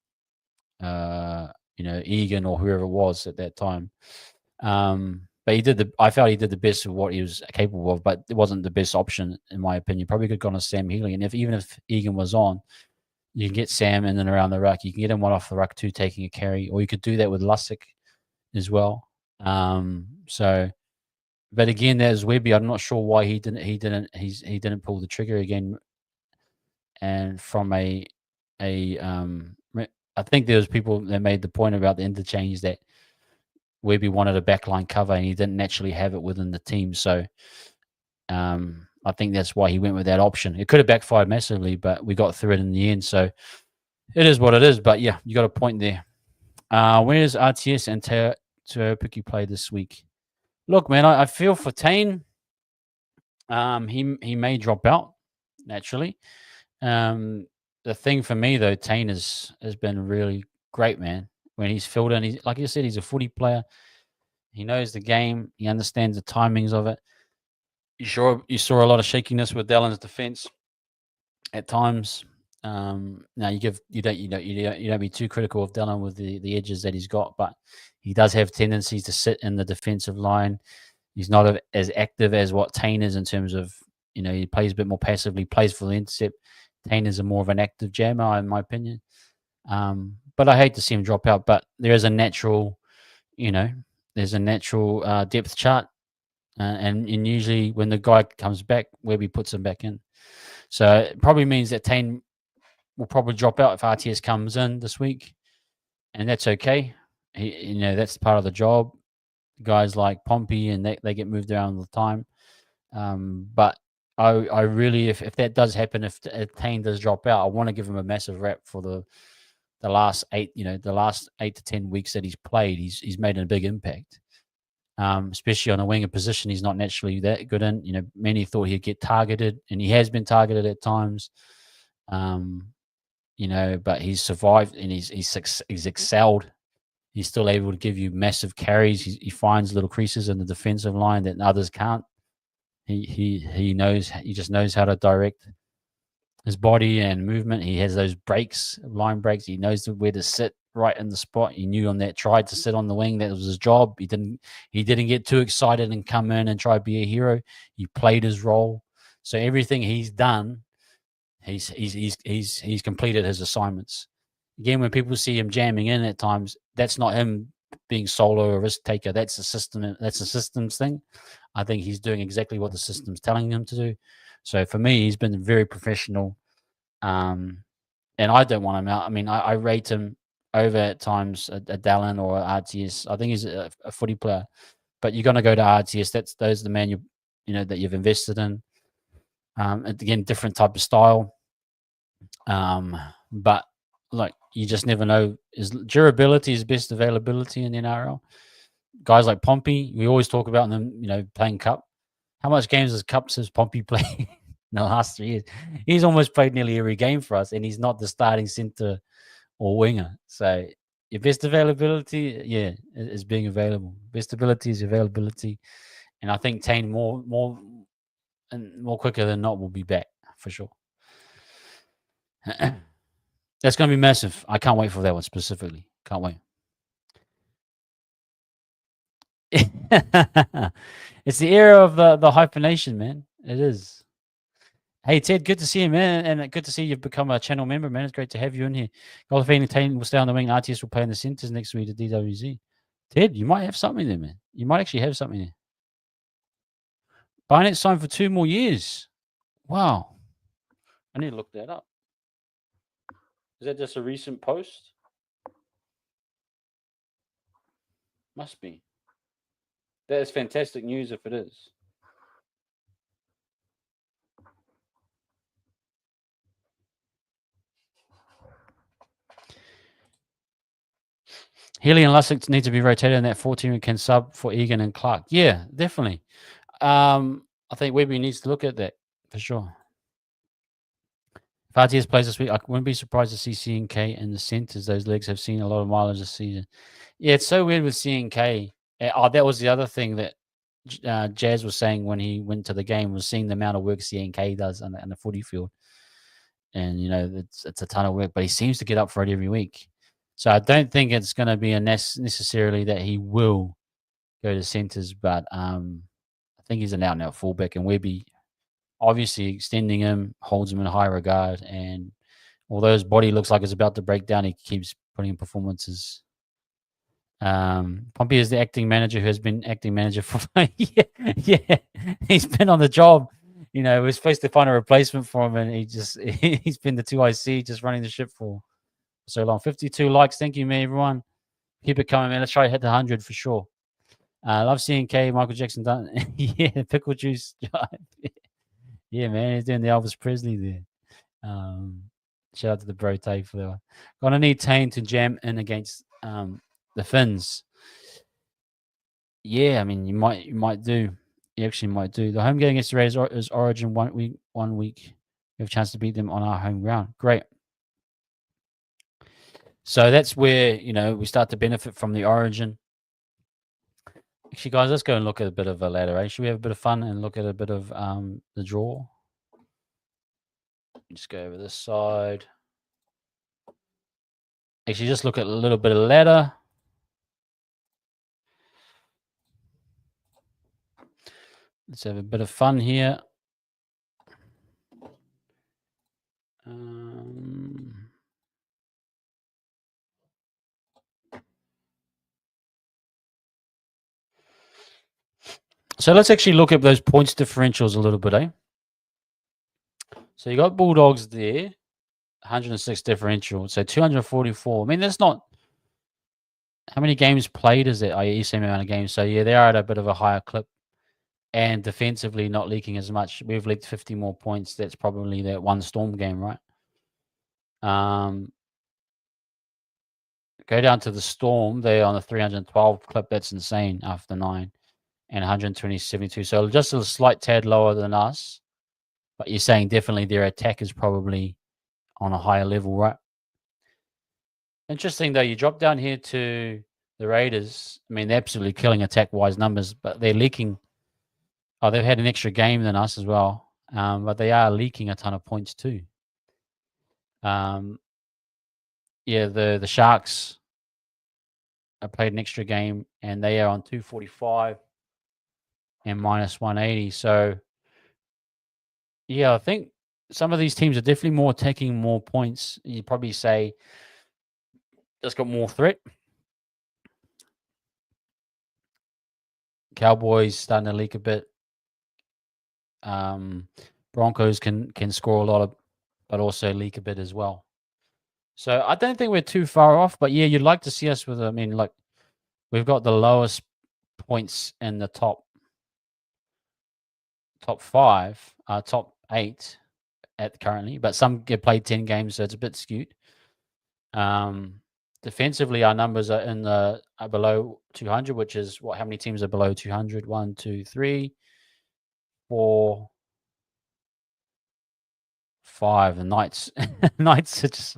or whoever it was at that time. But I felt he did the best of what he was capable of, but it wasn't the best option in my opinion. Probably could have gone to Sam Healy, and even if Egan was on, you can get Sam in and around the ruck. You can get him one off the ruck too, taking a carry, or you could do that with Lussick as well. But again, there's Webby. I'm not sure why he didn't pull the trigger again. And from I think there was people that made the point about the interchange that Webby wanted a backline cover and he didn't naturally have it within the team. So I think that's why he went with that option. It could have backfired massively, but we got through it in the end. So it is what it is. But yeah, you got a point there. Where's RTS and Teopuki play this week? Look, man, I feel for Tane. He may drop out naturally. The thing for me though, Tane has been really great, man. When he's filled in, like you said, he's a footy player. He knows the game. He understands the timings of it. You saw a lot of shakiness with Dallon's defense at times. Now you don't be too critical of Dallon with the edges that he's got, but he does have tendencies to sit in the defensive line. He's not as active as what Tane is in terms of, he plays a bit more passively, plays for the intercept. Tane is more of an active jammer, in my opinion. But I hate to see him drop out. But there is a natural, depth chart, and usually when the guy comes back, Webby puts him back in. So it probably means that Tane will probably drop out if RTS comes in this week, and that's okay. That's part of the job. Guys like Pompey and they get moved around all the time. But I really, if that does happen, if Tane does drop out, I want to give him a massive rep for the last 8 to 10 weeks that he's played. He's made a big impact, especially on a winger position. He's not naturally that good in. Many thought he'd get targeted, and he has been targeted at times. But he's survived and he's excelled. He's still able to give you massive carries. He finds little creases in the defensive line that others can't. He just knows how to direct his body and movement. He has those line breaks. He knows where to sit right in the spot. He knew on that tried to sit on the wing. That was his job. He didn't get too excited and come in and try to be a hero. He played his role. So everything he's done, he's completed his assignments. Again, when people see him jamming in at times, that's not him being solo or risk taker. That's a system. That's a systems thing. I think he's doing exactly what the system's telling him to do. So for me, he's been very professional. And I don't want him out. I mean, I rate him over at times a Dallin or RTS. I think he's a footy player. But you're going to go to RTS. Those are the man that you've invested in. Again, different type of style. But like you just never know. Is durability is best availability in the NRL? Guys like Pompey, we always talk about them, playing cup. How much games has Cups has Pompey played in the last 3 years? He's almost played nearly every game for us, and he's not the starting centre or winger. So your best availability, is being available. Best ability is availability, and I think Tane more quicker than not will be back for sure. That's going to be massive. I can't wait for that one specifically. Can't wait. It's the era of the hyphenation, man. It is. Hey, Ted, good to see you, man. And good to see you've become a channel member, man. It's great to have you in here. Golfing Tane will stay on the wing. RTS will play in the centres next week at DWZ. Ted, you might have something there, man. You might actually have something there. Barnett's signed for 2 more years. Wow. I need to look that up. Is that just a recent post? Must be. That is fantastic news if it is. Healy and Lussick need to be rotated in that 14 can sub for Egan and Clark. Yeah, definitely. I think Webby needs to look at that for sure. If RTS plays this week, I wouldn't be surprised to see CNK in the centres. Those legs have seen a lot of mileage this season. Yeah, it's so weird with CNK. That was the other thing that Jazz was saying when he went to the game, was seeing the amount of work CNK does on the footy field. And, it's a ton of work, but he seems to get up for it every week. So I don't think it's going to be necessarily that he will go to centres, but I think he's an out-and-out fullback, and Webby obviously extending him holds him in high regard. And although his body looks like it's about to break down, he keeps putting in performances. Pompey is the acting manager who has been acting manager for yeah, he's been on the job. We're supposed to find a replacement for him, and he's been the 2IC just running the ship for so long. 52 likes. Thank you, man, everyone. Keep it coming, man. Let's try to hit the 100 for sure. Love seeing Michael Jackson done. Yeah, pickle juice. Yeah, man, he's doing the Elvis Presley there. Shout out to the bro tape for that one. Gonna need Tane to jam in against the Finns. Yeah, I mean, you might do. You actually might do. The home game against the Raiders is Origin 1 week. 1 week, we have a chance to beat them on our home ground. Great. So that's where we start to benefit from the Origin. Actually, guys, let's go and look at a bit of a ladder. Eh? Should we have a bit of fun and look at a bit of the draw? Just go over this side. Actually, just look at a little bit of ladder. Let's have a bit of fun here. So let's actually look at those points differentials a little bit, eh? So you got Bulldogs there, 106 differential, so 244. I mean, that's not how many games played is it? Same amount of games. So yeah, they are at a bit of a higher clip, and defensively not leaking as much. We've leaked 50 more points. That's probably that one Storm game, right? Go down to the Storm. They're on the 312 clip. That's insane after 9 and 120, 72. So just a slight tad lower than us. But you're saying definitely their attack is probably on a higher level, right? Interesting, though. You drop down here to the Raiders. I mean, they're absolutely killing attack-wise numbers, but they're leaking. Oh, they've had an extra game than us as well, but they are leaking a ton of points too. Yeah, the Sharks have played an extra game, and they are on 245 and minus 180. So, yeah, I think some of these teams are definitely taking more points. You'd probably say just got more threat. Cowboys starting to leak a bit. Broncos can score a lot but also leak a bit as well. So I don't think we're too far off. But yeah, you'd like to see us with. I mean, like we've got the lowest points in the top 5, top 8 at currently, but some get played 10 games, so it's a bit skewed. Defensively, our numbers are below 200, which is how many teams are below 200? 1, 2, 3, 4, 5. The Knights, Knights are just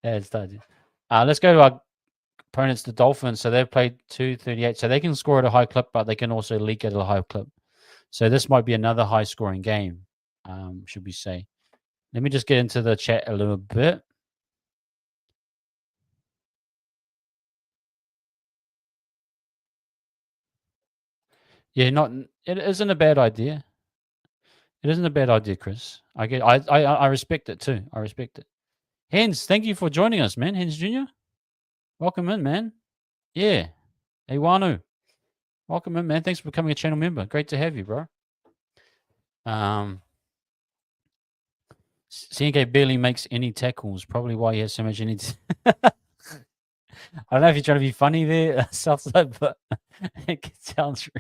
it's done. Let's go to our opponents, the Dolphins. So they've played 238, so they can score at a high clip, but they can also leak at a high clip. So this might be another high-scoring game, should we say? Let me just get into the chat a little bit. Yeah, it isn't a bad idea. It isn't a bad idea, Chris. I respect it too. I respect it. Hens, thank you for joining us, man. Hens Jr. Welcome in, man. Yeah. Hey, Wanu. Welcome in, man. Thanks for becoming a channel member. Great to have you, bro. CNK barely makes any tackles. Probably why he has so much energy. I don't know if you're trying to be funny there, Southside, but it sounds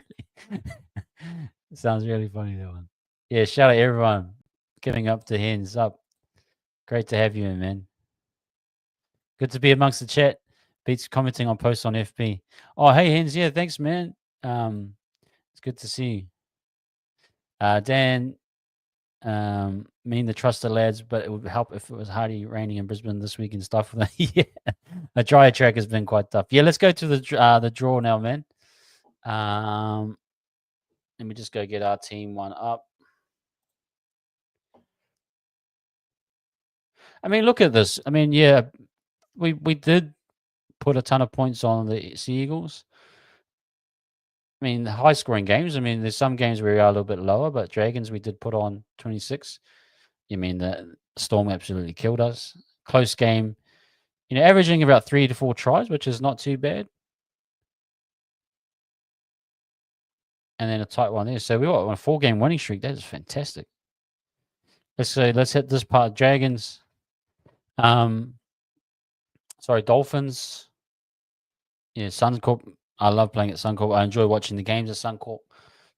really funny, that one. Yeah, shout out everyone giving up to Hens up. Great to have you in, man. Good to be amongst the chat. Beats commenting on posts on FB. Oh, hey, Hens. Yeah, thanks, man. It's good to see you. Dan, mean the trusted lads, but it would help if it was hardy raining in Brisbane this week and stuff. Yeah, a drier track has been quite tough. Yeah, let's go to the draw now, man. Let me just go get our team one up. I mean, look at this. I mean, yeah, we did put a ton of points on the Sea Eagles. I mean, high scoring games. I mean, there's some games where we are a little bit lower, but Dragons we did put on 26. You mean the Storm absolutely killed us. Close game. You know, averaging about 3 to 4 tries, which is not too bad. And then a tight one there. So we got on a 4-game winning streak. That is fantastic. Let's hit this part. Dragons. Dolphins. Yeah, Suncorp. I love playing at Suncorp. I enjoy watching the games at Suncorp.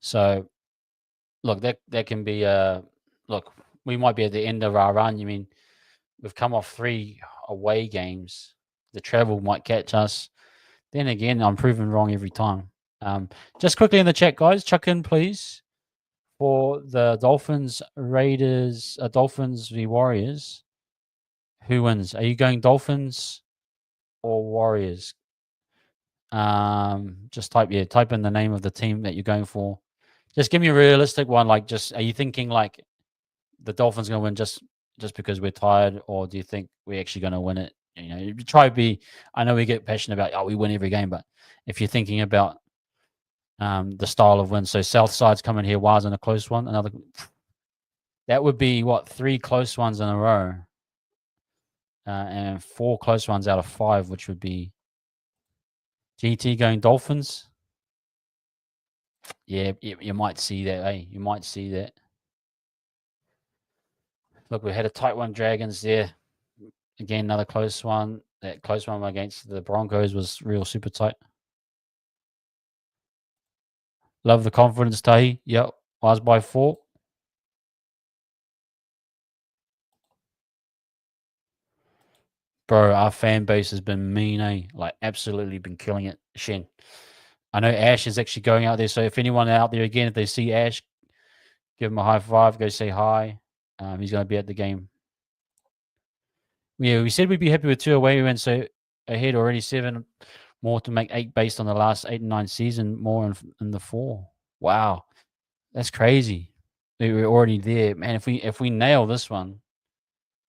So, look, that can be look. We might be at the end of our run. You mean we've come off 3 away games. The travel might catch us. Then again, I'm proven wrong every time. Just quickly in the chat, guys, chuck in please for the Dolphins Raiders, Dolphins v Warriors. Who wins? Are you going Dolphins or Warriors? Just type in the name of the team that you're going for. Just give me a realistic one. Like, just are you thinking like the Dolphins going to win just because we're tired, or do you think we're actually going to win it? You know, you try to be. I know we get passionate about we win every game, but if you're thinking about the style of win, so South Side's coming here, Waz in a close one, another. That would be what 3 close ones in a row, and 4 close ones out of 5, which would be GT going Dolphins. Yeah, you might see that. Hey, you might see that. Look, we had a tight one, Dragons there. Again, another close one. That close one against the Broncos was real super tight. Love the confidence, Tahi. Yep, was by 4. Bro, our fan base has been mean, eh? Like, absolutely been killing it. Shen. I know Ash is actually going out there, so if anyone out there, again, if they see Ash, give him a high five, go say hi. He's going to be at the game. Yeah, we said we'd be happy with 2 away. We went so ahead already, 7 more to make 8 based on the last 8 and 9 season, more in the 4. Wow, that's crazy. We're already there, man. If we nail this one,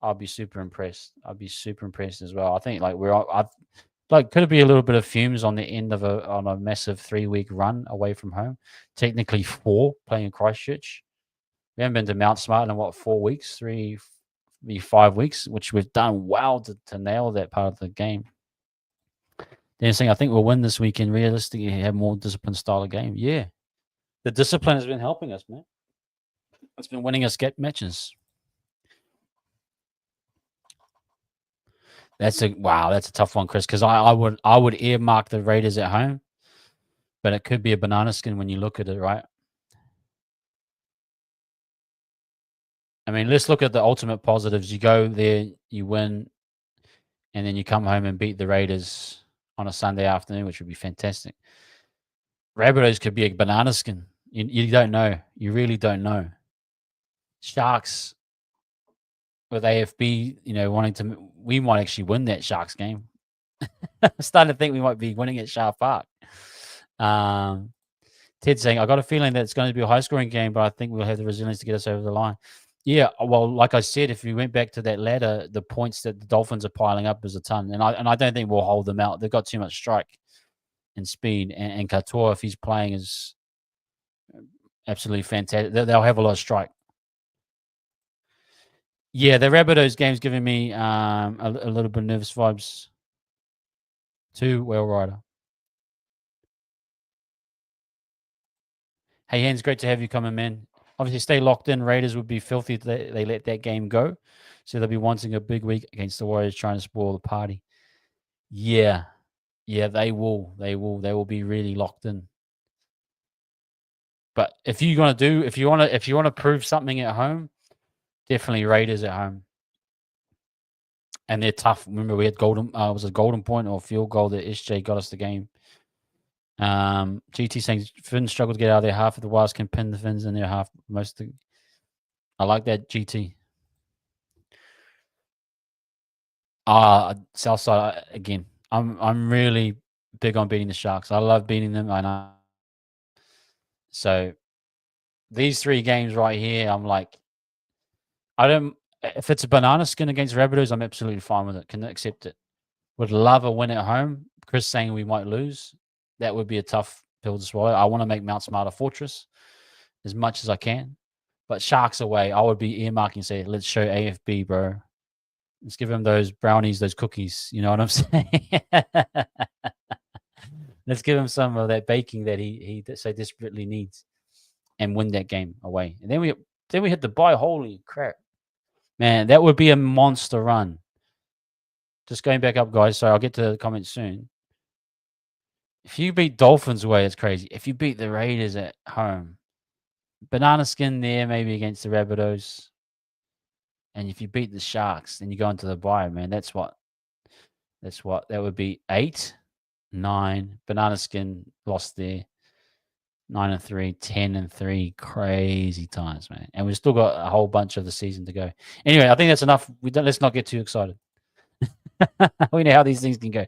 I'll be super impressed. I'll be super impressed as well. I think like I've like could it be a little bit of fumes on the end of a massive 3-week run away from home? Technically 4 playing in Christchurch. We haven't been to Mount Smart in what 4 weeks, 5 weeks, which we've done well to nail that part of the game. Then saying I think we'll win this weekend. Realistically, have more disciplined style of game. Yeah, the discipline has been helping us, man. It's been winning us get matches. That's a tough one, Chris. Because I would earmark the Raiders at home, but it could be a banana skin when you look at it, right? I mean, let's look at the ultimate positives. You go there, you win, and then you come home and beat the Raiders on a Sunday afternoon, which would be fantastic. Rabbitohs could be a banana skin. You don't know. You really don't know. Sharks with AFB, wanting to, we might actually win that Sharks game. I'm starting to think we might be winning at Sharp Park. Ted saying, I got a feeling that it's going to be a high scoring game, but I think we'll have the resilience to get us over the line. Yeah, well, like I said, if we went back to that ladder, the points that the Dolphins are piling up is a ton, and I don't think we'll hold them out. They've got too much strike and speed, and Katoa, if he's playing, is absolutely fantastic. They'll have a lot of strike. Yeah, the Rabbitohs game's giving me a little bit of nervous vibes. 2 Whale Rider. Hey, Hans, great to have you coming, man. Obviously, stay locked in. Raiders would be filthy if they let that game go. So they'll be wanting a big week against the Warriors, trying to spoil the party. Yeah, they will. They will be really locked in. But if you want to prove something at home, definitely Raiders at home. and they're tough. Remember, we had was a golden point or field goal that SJ got us the game. GT saying Finns struggle to get out of there. Half of the Wilds can pin the Finns in their half. I like that, GT. Southside again. I'm really big on beating the Sharks. I love beating them. I know. So these 3 games right here, I'm like, I don't. If it's a banana skin against Rabbitohs, I'm absolutely fine with it. Can accept it. Would love a win at home. Chris saying we might lose. That would be a tough pill to swallow. I want to make Mount Smart a fortress as much as I can. But Sharks away, I would be earmarking and say, let's show AFB, bro. Let's give him those brownies, those cookies. You know what I'm saying? Let's give him some of that baking that he so desperately needs, and win that game away. And then we hit the bye. Holy crap, man! That would be a monster run. Just going back up, guys. So I'll get to the comments soon. If you beat Dolphins away, it's crazy. If you beat the Raiders at home, banana skin there, maybe against the Rabbitohs. And if you beat the Sharks, then you go into the bye, man. That's what that would be 8, 9. Banana skin lost there. 9-3, 10-3. Crazy times, man. And we've still got a whole bunch of the season to go. Anyway, I think that's enough. Let's not get too excited. We know how these things can go.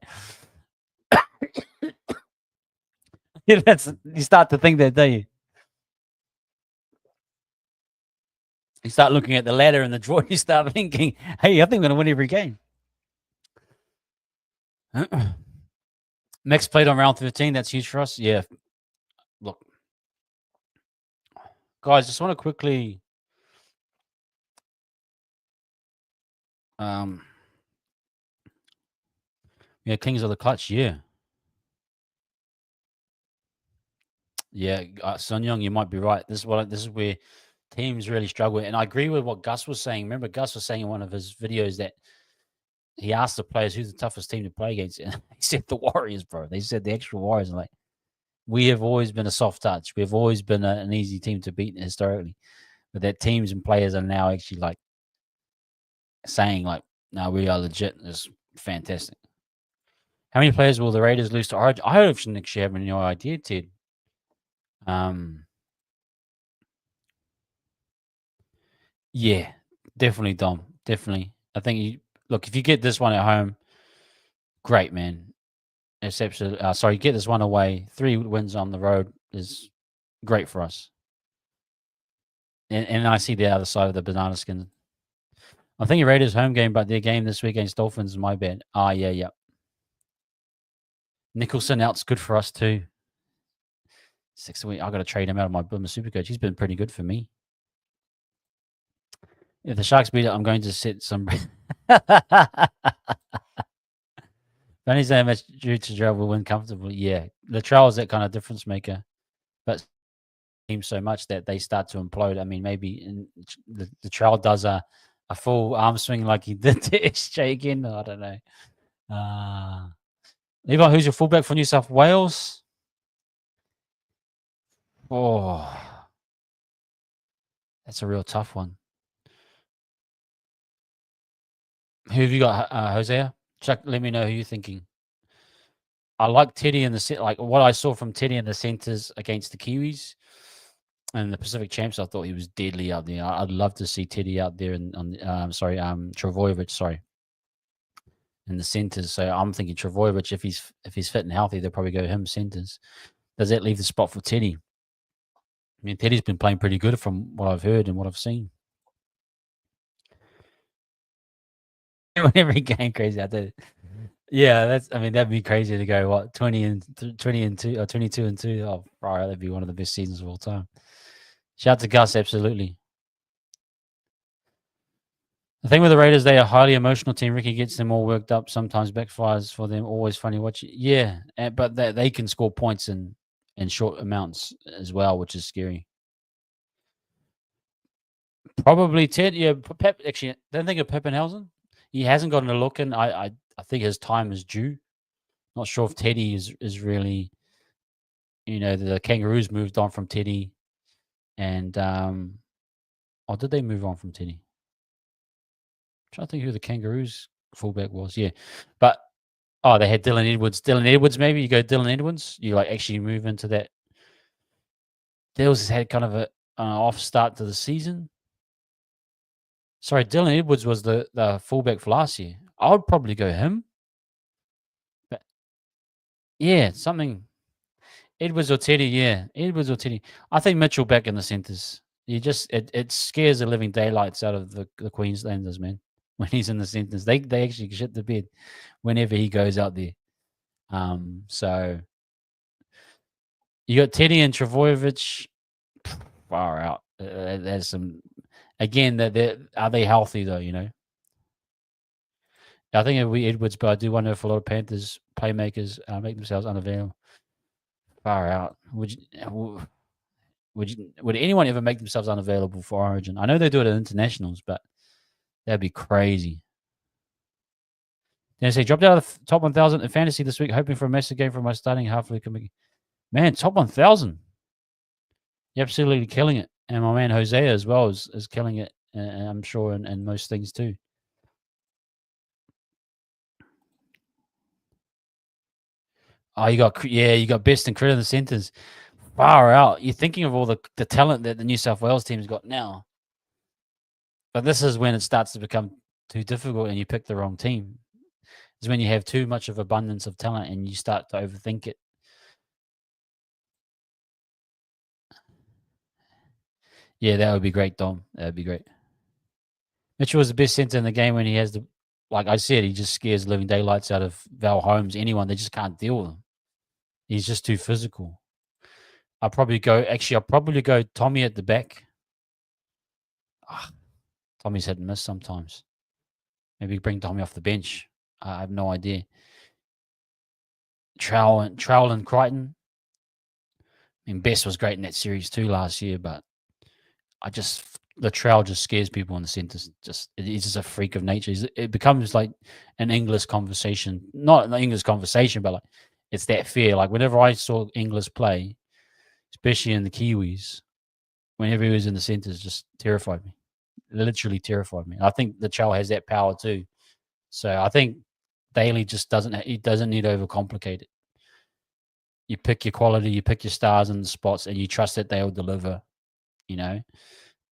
You start to think that, don't you? You start looking at the ladder and the draw. You start thinking, hey, I think we're going to win every game. Max played on round 13. That's huge for us. Yeah. Look, guys, just want to quickly yeah, Kings of the Clutch. Yeah. Yeah, Sun Young, you might be right. This is where teams really struggle. And I agree with what Gus was saying. Remember, Gus was saying in one of his videos that he asked the players who's the toughest team to play against. And he said the Warriors, bro. They said the actual Warriors. And like, we have always been a soft touch. We've always been an easy team to beat historically. But that teams and players are now actually like saying like, no, we are legit. It's fantastic. How many players will the Raiders lose to Origin? I don't actually have any idea, Ted. Yeah, definitely, Dom. Definitely. I think if you get this one at home, great, man. It's absolutely. Sorry, get this one away. 3 wins on the road is great for us. And I see the other side of the banana skin. I think Raiders home game, but their game this week against Dolphins is my bad. Yeah. Nicholson out's good for us too. 6 a week. I got to trade him out of my Boomer Supercoach. He's been pretty good for me. If the Sharks beat it, I'm going to set some. Only so much due to Latrell will win comfortably. Yeah, Latrell is that kind of difference maker, but team so much that they start to implode. I mean, maybe Latrell does a full arm swing like he did to SJ again. I don't know. Levi, who's your fullback for New South Wales? Oh, that's a real tough one. Who have you got, Hosea? Chuck, let me know who you're thinking. I like Teddy in the set. Like what I saw from Teddy in the centers against the Kiwis and the Pacific Champs. I thought he was deadly out there. I'd love to see Teddy out there Travojevic, in the centers. So I'm thinking Travojevic, if he's fit and healthy, they'll probably go him centers. Does that leave the spot for Teddy? I mean, Teddy's been playing pretty good from what I've heard and what I've seen. Every game crazy out there. Yeah, that'd be crazy to go what 20 and 2 or 22 and 2. Oh, right, that'd be one of the best seasons of all time. Shout out to Gus, absolutely. The thing with the Raiders, they are a highly emotional team. Ricky gets them all worked up. Sometimes backfires for them. Always funny watching. Yeah, but they can score points in short amounts as well, which is scary. Probably Ted. Yeah, Pep. Actually, don't think of Peppenhausen. He hasn't gotten a look in. I think his time is due. Not sure if Teddy is really. The Kangaroos moved on from Teddy, and or did they move on from Teddy? I'm trying to think who the Kangaroos fullback was, yeah. But oh, they had Dylan Edwards. Dylan Edwards, maybe you go Dylan Edwards. You like actually move into that. Dills has had kind of a off start to the season. Sorry, Dylan Edwards was the fullback for last year. I would probably go him. But yeah, something Edwards or Teddy. Yeah, Edwards or Teddy. I think Mitchell back in the centres. You just it scares the living daylights out of the Queenslanders, man. When he's in the centres, they actually shit the bed whenever he goes out there. So you got Teddy and Travojevic far out. There's some again. That are they healthy though? You know, I think it'll be Edwards, but I do wonder if a lot of Panthers playmakers make themselves unavailable. Far out. Would anyone ever make themselves unavailable for Origin? I know they do it at internationals, but that'd be crazy. Then say dropped out of the top 1,000 in fantasy this week, hoping for a massive game from my starting half. Man, top 1,000. You're absolutely killing it. And my man Hosea as well is killing it, and I'm sure in most things too. Oh, you got best and crit in the centres. Far out. You're thinking of all the talent that the New South Wales team's got now. But this is when it starts to become too difficult and you pick the wrong team. It's when you have too much of abundance of talent and you start to overthink it. Yeah, that would be great, Dom. That would be great. Mitchell was the best centre in the game when he has the, like I said, he just scares living daylights out of Val Holmes, anyone. They just can't deal with him. He's just too physical. I'll probably go Tommy at the back. Tommy's hit and miss sometimes. Maybe bring Tommy off the bench. I have no idea. Trowell and Crichton. I mean, Best was great in that series too last year, but the Trowell just scares people in the centres. He's just a freak of nature. It becomes like an English conversation, not an English conversation, but like it's that fear. Like whenever I saw English play, especially in the Kiwis, whenever he was in the centres, just terrified me. Literally terrified me. I think the Trowell has that power too. So I think Daly just doesn't need to overcomplicate it. You pick your quality, you pick your stars in the spots, and you trust that they'll deliver. You know,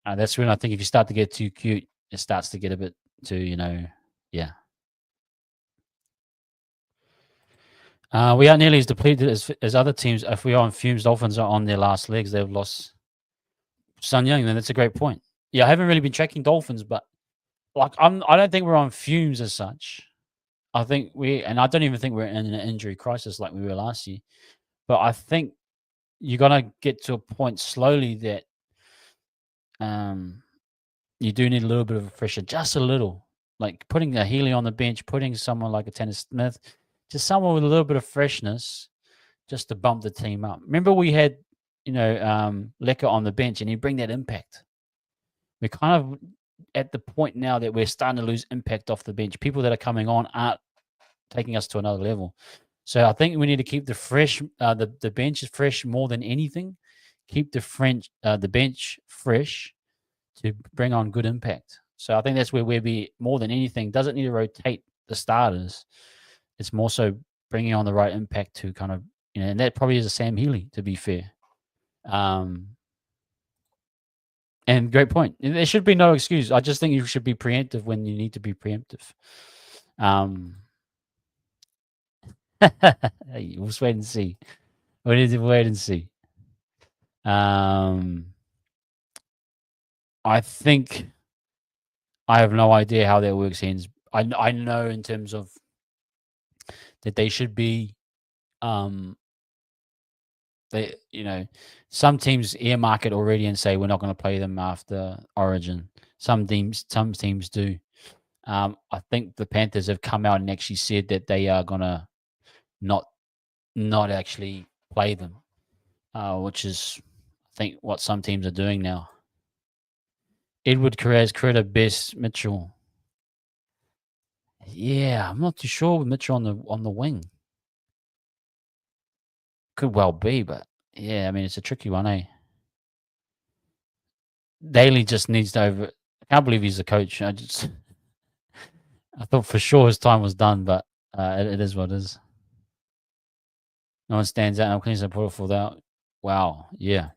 that's when I think if you start to get too cute, it starts to get a bit too, yeah. We aren't nearly as depleted as other teams. If we are on fumes, Dolphins are on their last legs. They've lost Sun Young. Then that's a great point. Yeah, I haven't really been checking Dolphins, but like I don't think we're on fumes as such. I think I don't even think we're in an injury crisis like we were last year. But I think you're gonna get to a point slowly that you do need a little bit of a fresher, just a little. Like putting a Healy on the bench, putting someone like a Tanner Smith, just someone with a little bit of freshness, just to bump the team up. Remember we had, Lecker on the bench, and he bring that impact. We're kind of at the point now that we're starting to lose impact off the bench. People that are coming on aren't taking us to another level. So I think we need to keep the bench fresh more than anything. Keep the bench fresh to bring on good impact. So I think that's where we'll be more than anything. Doesn't need to rotate the starters. It's more so bringing on the right impact to kind of, and that probably is a Sam Healy, to be fair. And great point. There should be no excuse. I just think you should be preemptive when you need to be preemptive. We'll just wait and see. We need to wait and see. I think I have no idea how that works, Hens. I know in terms of that they should be some teams earmark it already and say we're not going to play them after Origin. Some teams do. I think the Panthers have come out and actually said that they are going to not actually play them, which is, I think, what some teams are doing now. Edward Carrez, Critter, Best, Mitchell. Yeah, I'm not too sure with Mitchell on the wing. Could well be, but yeah, I mean it's a tricky one, eh? Daly just needs to I can't believe he's a coach. I thought for sure his time was done, but it is what it is. No one stands out. No cleans the portal for that. Wow. Yeah.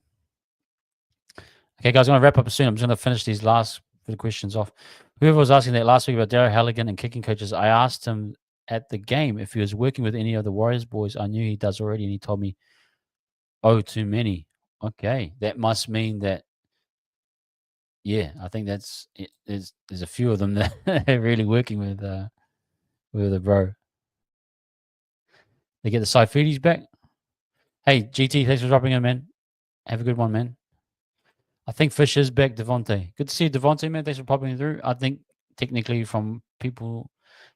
Okay, guys, I'm going to wrap up soon. I'm just going to finish these last few questions off. Whoever was asking that last week about Darryl Halligan and kicking coaches, I asked him at the game if he was working with any of the Warriors boys. I knew he does already, and he told me, oh, too many. Okay, that must mean that, yeah, I think that's it. There's a few of them that are really working with a bro. They get the Saifidis back. Hey, GT, thanks for dropping in, man. Have a good one, man. I think Fish is back, Devontae. Good to see you, Devontae, man. Thanks for popping through. I think technically from people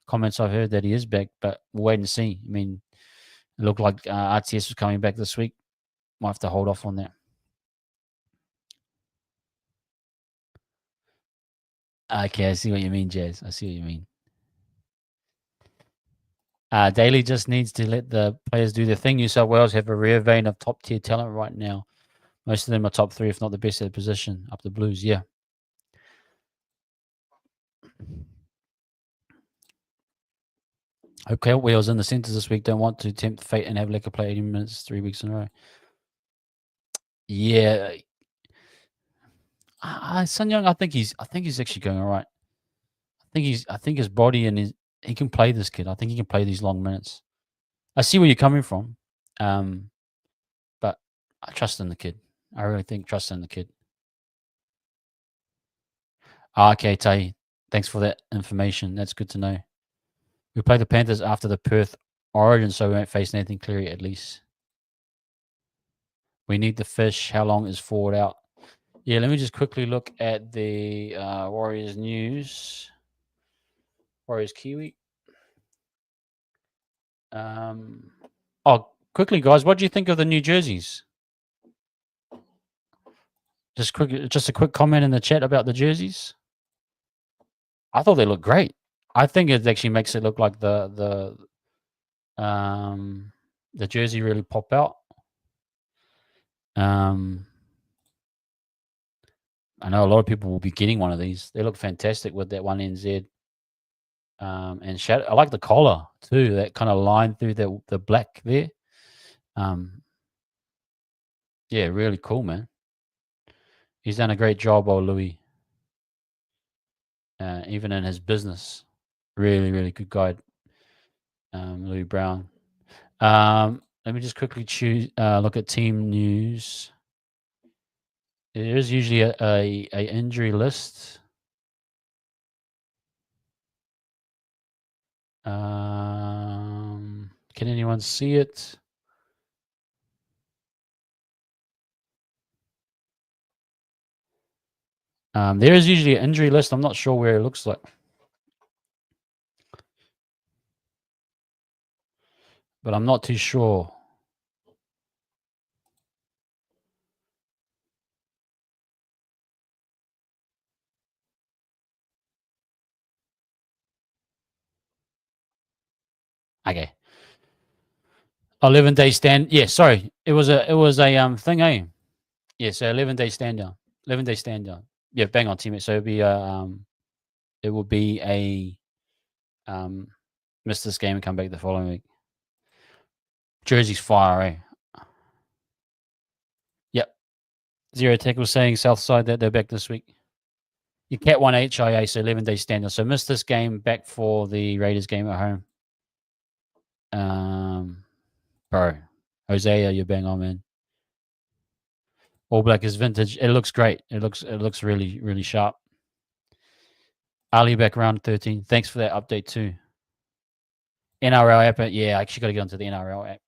comments I've heard that he is back, but we'll wait and see. I mean, it looked like RTS was coming back this week. Might have to hold off on that. Okay, I see what you mean, Jazz. I see what you mean. Daly just needs to let the players do their thing. New South Wales have a rare vein of top tier talent right now. Most of them are top three, if not the best at the position. Up the Blues, yeah. Okay, Wheels in the centres this week don't want to tempt fate and have Lecker play 80 minutes 3 weeks in a row. Yeah, Sun Young, I think he's actually going all right. I think his body and he can play this kid. I think he can play these long minutes. I see where you're coming from, but I trust in the kid. I really think trust in the kid. Okay, Tay, thanks for that information. That's good to know. We play the Panthers after the Perth Origin, so we won't face Nathan Cleary at least. We need the fish. How long is forward out? Yeah, let me just quickly look at the Warriors news. Warriors Kiwi. Quickly, guys, what do you think of the new jerseys? Just a quick comment in the chat about the jerseys. I thought they looked great. I think it actually makes it look like the jersey really pop out. I know a lot of people will be getting one of these. They look fantastic with that one NZ. And I like the collar too. That kind of line through the black there. Yeah, really cool, man. He's done a great job, old Louis. Even in his business, really, really good guy, Louis Brown. Let me just quickly look at team news. There is usually a injury list. Can anyone see it? There is usually an injury list. I'm not sure where it looks like, but I'm not too sure. Okay. 11-day stand. Yeah, sorry. It was a thing, eh? Yeah, so 11-day stand down. 11-day stand down. Yeah, bang on, teammate. So it will be a miss this game and come back the following week. Jersey's fire, eh? Yep. Zero Tech was saying Southside that they're back this week. You Cat 1 HIA, so 11-day stand down. So miss this game, back for the Raiders game at home. Bro, Hosea, you're bang on, man. All Black is vintage. It looks great. It looks really, really sharp. Ali back round 13. Thanks for that update too. NRL app. Yeah, I actually got to get onto the NRL app.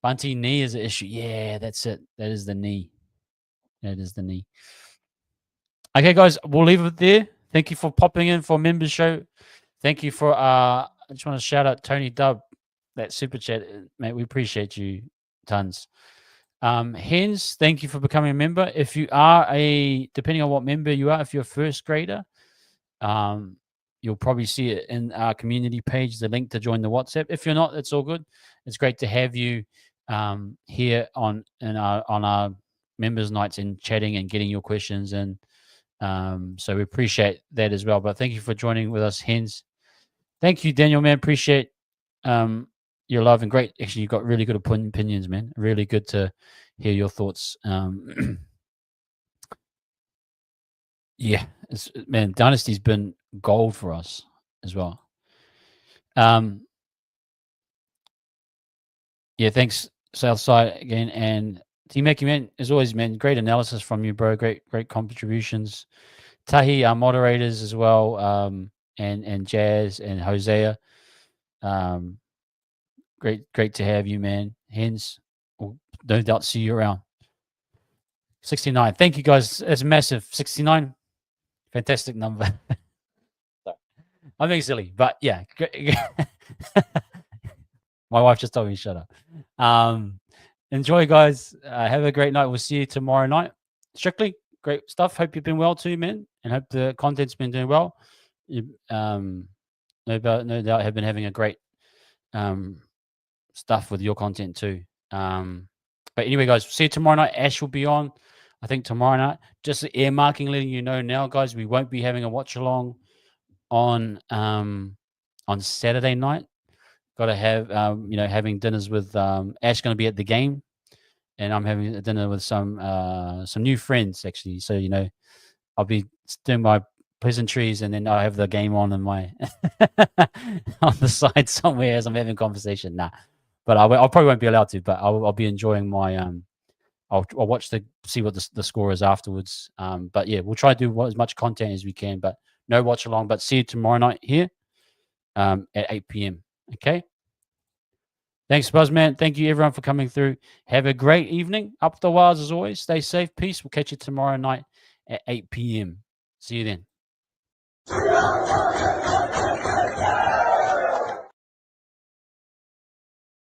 Bunty knee is an issue. Yeah, that's it. That is the knee. That is the knee. Okay, guys, we'll leave it there. Thank you for popping in for members show. Thank you for I just want to shout out Tony Dubb, that super chat, mate. We appreciate you tons. Hens, thank you for becoming a member. If you are depending on what member you are, if you're a first grader, you'll probably see it in our community page, the link to join the WhatsApp. If you're not, it's all good. It's great to have you here on our members nights and chatting and getting your questions in. So we appreciate that as well. But thank you for joining with us, Hens. Thank you, Daniel, man. Appreciate your love and great. Actually, you've got really good opinions, man. Really good to hear your thoughts. Yeah, man, Dynasty's been gold for us as well. Yeah, thanks, Southside again, and Team Mackey, man. As always, man, great analysis from you, bro. Great contributions. Tahi, our moderators as well, and Jazz and Hosea. Um, great to have you, man. Hens, we'll no doubt see you around. 69. Thank you, guys. It's massive. 69. Fantastic number. Sorry. I'm being silly, but yeah. My wife just told me shut up. Enjoy, guys. Have a great night. We'll see you tomorrow night. Strictly, great stuff. Hope you've been well too, man, and hope the content's been doing well. You, no doubt have been having a great stuff with your content too. But anyway, guys, see you tomorrow night. Ash will be on, I think, tomorrow night. Just earmarking, letting you know now, guys, we won't be having a watch along on Saturday night. Got to have having dinners with Ash. Going to be at the game, and I'm having a dinner with some new friends actually. So I'll be doing my pleasantries, and then I have the game on in my on the side somewhere as I'm having a conversation. Nah, but I probably won't be allowed to. But I'll be enjoying my I'll watch see what the score is afterwards. But yeah, we'll try to do as much content as we can. But no watch along. But see you tomorrow night here at 8 p.m. Okay. Thanks, Buzzman. Thank you, everyone, for coming through. Have a great evening. Up the wires as always. Stay safe. Peace. We'll catch you tomorrow night at 8 p.m. See you then.